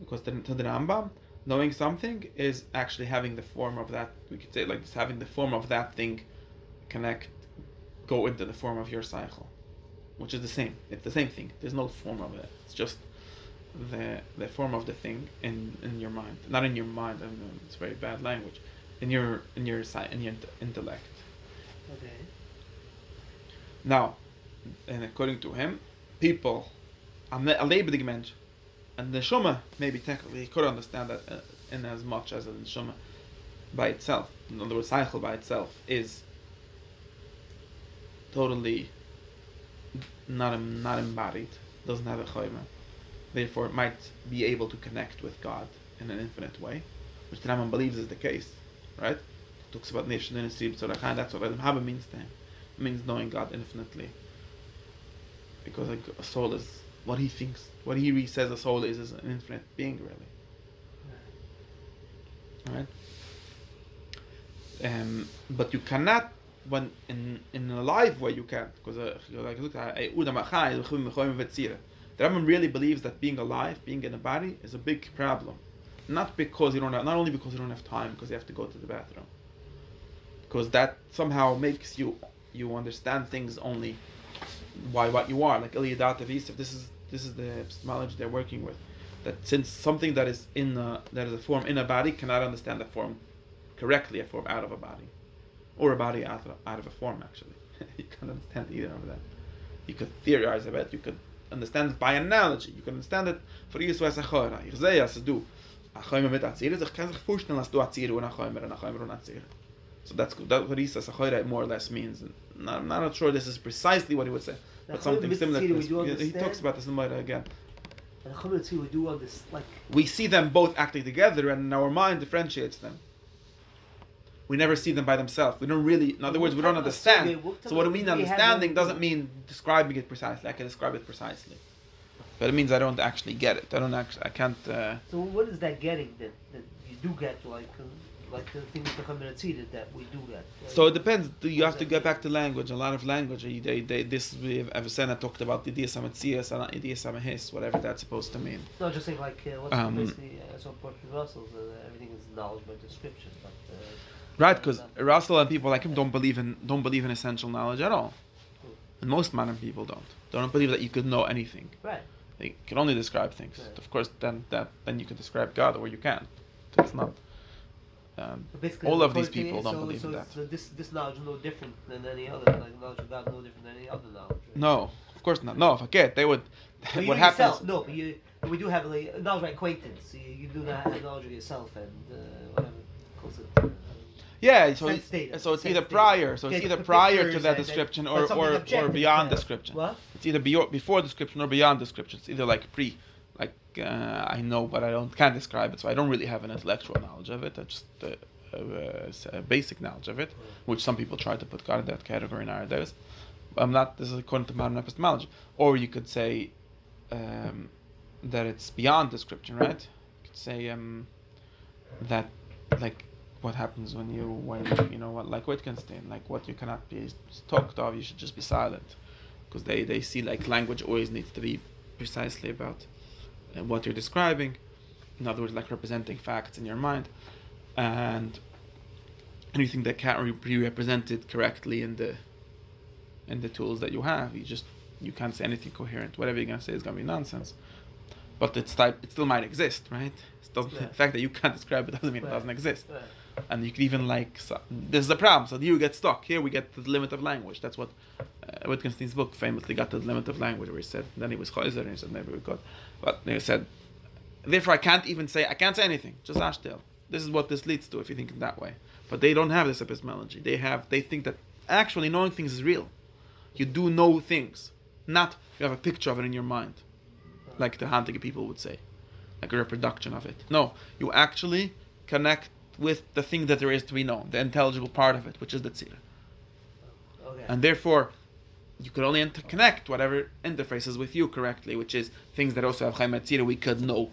because to the Rambam, knowing something is actually having the form of that. We could say like it's having the form of that thing go into the form of your cycle, which is the same. It's the same thing. There's no form of it. It's just the form of the thing in your mind, not in your mind. I mean, it's very bad language. In your intellect. Okay. Now, and according to him, people, a lebendig mensch, and the neshama maybe technically could understand that in as much as the neshama by itself, in other words, cycle by itself is totally not embodied, doesn't have a chayma. Therefore, it might be able to connect with God in an infinite way, which the Rambam believes is the case, right? It talks about nation and that's what Adam Haba means to him. It means knowing God infinitely, because a soul is what he thinks, what he says a soul is an infinite being, really. Right? But you cannot, when in a life where you can't, because the Rambam really believes that being alive, being in a body, is a big problem. Not only because you don't have time, because you have to go to the bathroom. Because that somehow makes you understand things only by what you are. Like Eliyadat Yosef, this is the epistemology they're working with. That since something that is a form in a body cannot understand the form correctly, a form out of a body, or a body out of a form. Actually, you can't understand either of that. You could theorize about it. You could understand it by analogy. You can understand it for Yisrael Sachora. Ich sehe, dass du Achaymer mit Atzir. Ich kann sich vorstellen, dass du Atzir und Achaymer und Atzir. So that's what Yisrael Sachora more or less means. I'm not sure this is precisely what he would say, but something similar. He talks about this in Gemara again. We see them both acting together, and our mind differentiates them. We never see them by themselves. We don't really, in other words, we don't understand. So what I mean understanding doesn't mean describing it precisely. I can describe it precisely, but it means I don't actually get it. I can't. So what is that getting that you do get? Like like the things that come in that we do that. So it depends. You have to get back to language. A lot of language. We have a Senna talked about the Idiyas HaMetzias and Idiyas HaMehis, whatever that's supposed to mean. No, just saying like what's basically so important for Russell. Everything is knowledge by description, but. Right, because Russell and people like him don't believe in essential knowledge at all. And most modern people don't believe that you could know anything. Right. They can only describe things. Right. Of course, then you can describe God, or you can't. It's not. All of these people don't believe in that. So this knowledge is no different than any other. Like knowledge of God, no different than any other knowledge. Right? No, of course not. No, forget. They would. But What happens? Yourself, no, but we do have like knowledge by acquaintance. You do not have knowledge of yourself and whatever. Calls it, Yeah, so sense data. it's Sense either data. prior, so it's Okay, either the prior to pictures that and description but something or objective, beyond yeah. description. What? It's either before description or beyond description. It's either like I know, but can't describe it, so I don't really have an intellectual knowledge of it. I just a basic knowledge of it, which some people try to put God in that category nowadays. I'm not. This is according to modern epistemology. Or you could say that it's beyond description, right? You could say that like what happens when you know what, like Wittgenstein, like what you cannot be talked of, you should just be silent, because they see like language always needs to be precisely about what you're describing. In other words, like representing facts in your mind, and anything that can't be represented correctly in the tools that you have, you can't say anything coherent. Whatever you're gonna say is gonna be nonsense. But it still might exist, right? It doesn't. Yeah. The fact that you can't describe it doesn't mean it doesn't exist. Right. And you can even this is the problem. So you get stuck. Here we get to the limit of language. That's what Wittgenstein's book famously got to the limit of language, where he said, then he was Chayzer, and he said, maybe we got. But he said, therefore I can't say anything. Just ashtel. This is what this leads to if you think in that way. But they don't have this epistemology. They think that actually knowing things is real. You do know things. Not you have a picture of it in your mind, like the Hantige people would say, like a reproduction of it. No, you actually connect with the thing that there is to be known, the intelligible part of it, which is the tzira. Okay. And therefore, you could only interconnect whatever interfaces with you correctly, which is things that also have chayim and tzira we could know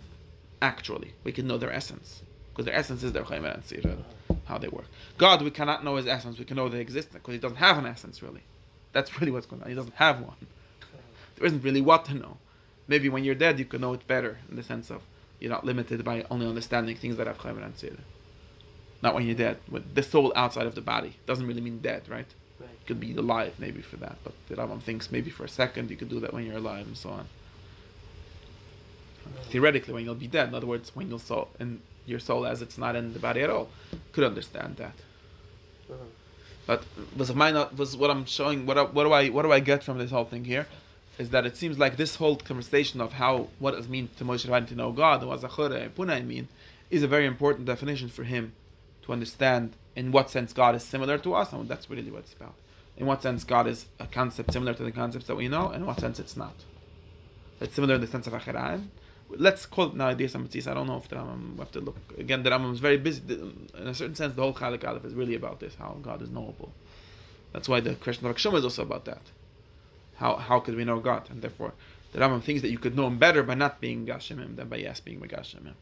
actually. We could know their essence, because their essence is their chayim and tzira, how they work. God, we cannot know his essence, we can know the existence, because he doesn't have an essence really. That's really what's going on. He doesn't have one. There isn't really what to know. Maybe when you're dead, you can know it better, in the sense of you're not limited by only understanding things that have chayim and tzira. Not when you're dead. With the soul outside of the body. Doesn't really mean dead, right? Right. You could be alive maybe for that. But the Rambam thinks maybe for a second you could do that when you're alive and so on. Theoretically, when you'll be dead, in other words, when your soul as it's not in the body at all, could understand that. But what I'm showing, what do I get from this whole thing here, is that it seems like this whole conversation of what does it mean to Moshe Rabbeinu to know God, and what Zachore and Punai mean, is a very important definition for him to understand in what sense God is similar to us, and that's really what it's about. In what sense God is a concept similar to the concepts that we know, and in what sense it's not. It's similar in the sense of Acheraim. Let's call it now Idiyas HaMetzias. I don't know if the Rambam, we have to look. Again, the Rambam is very busy. In a certain sense, the whole Chalik Aleph is really about this, how God is knowable. That's why the question of Akshuma is also about that. How could we know God? And therefore, the Rambam thinks that you could know him better by not being Gashemim than by yes being Megashemim.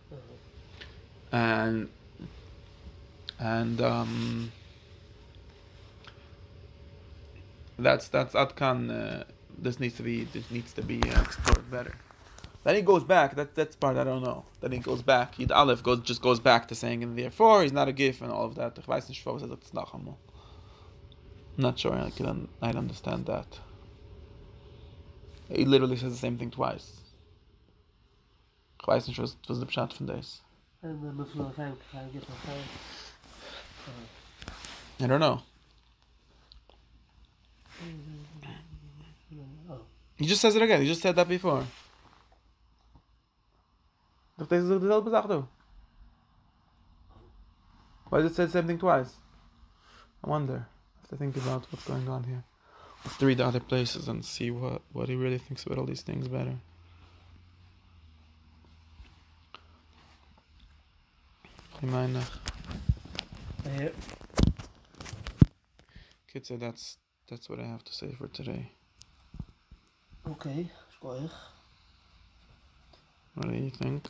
And that's Adkan. This needs to be explored better. Then he goes back. That's part I don't know. Then he goes back. Yid Aleph goes back to saying, and therefore he's not a gif and all of that. Ich weiß nicht, was it's nachamol. I'm not sure I'd understand that. He literally says the same thing twice. Ich weiß nicht, was the pshat von this. And then I don't know. He just says it again. He just said that before. This is dieselbe Sache though. Why does it say the same thing twice? I wonder. I have to think about what's going on here. Let's read the other places and see what he really thinks about all these things better. Kitze, that's what I have to say for today. Okay, What do you think?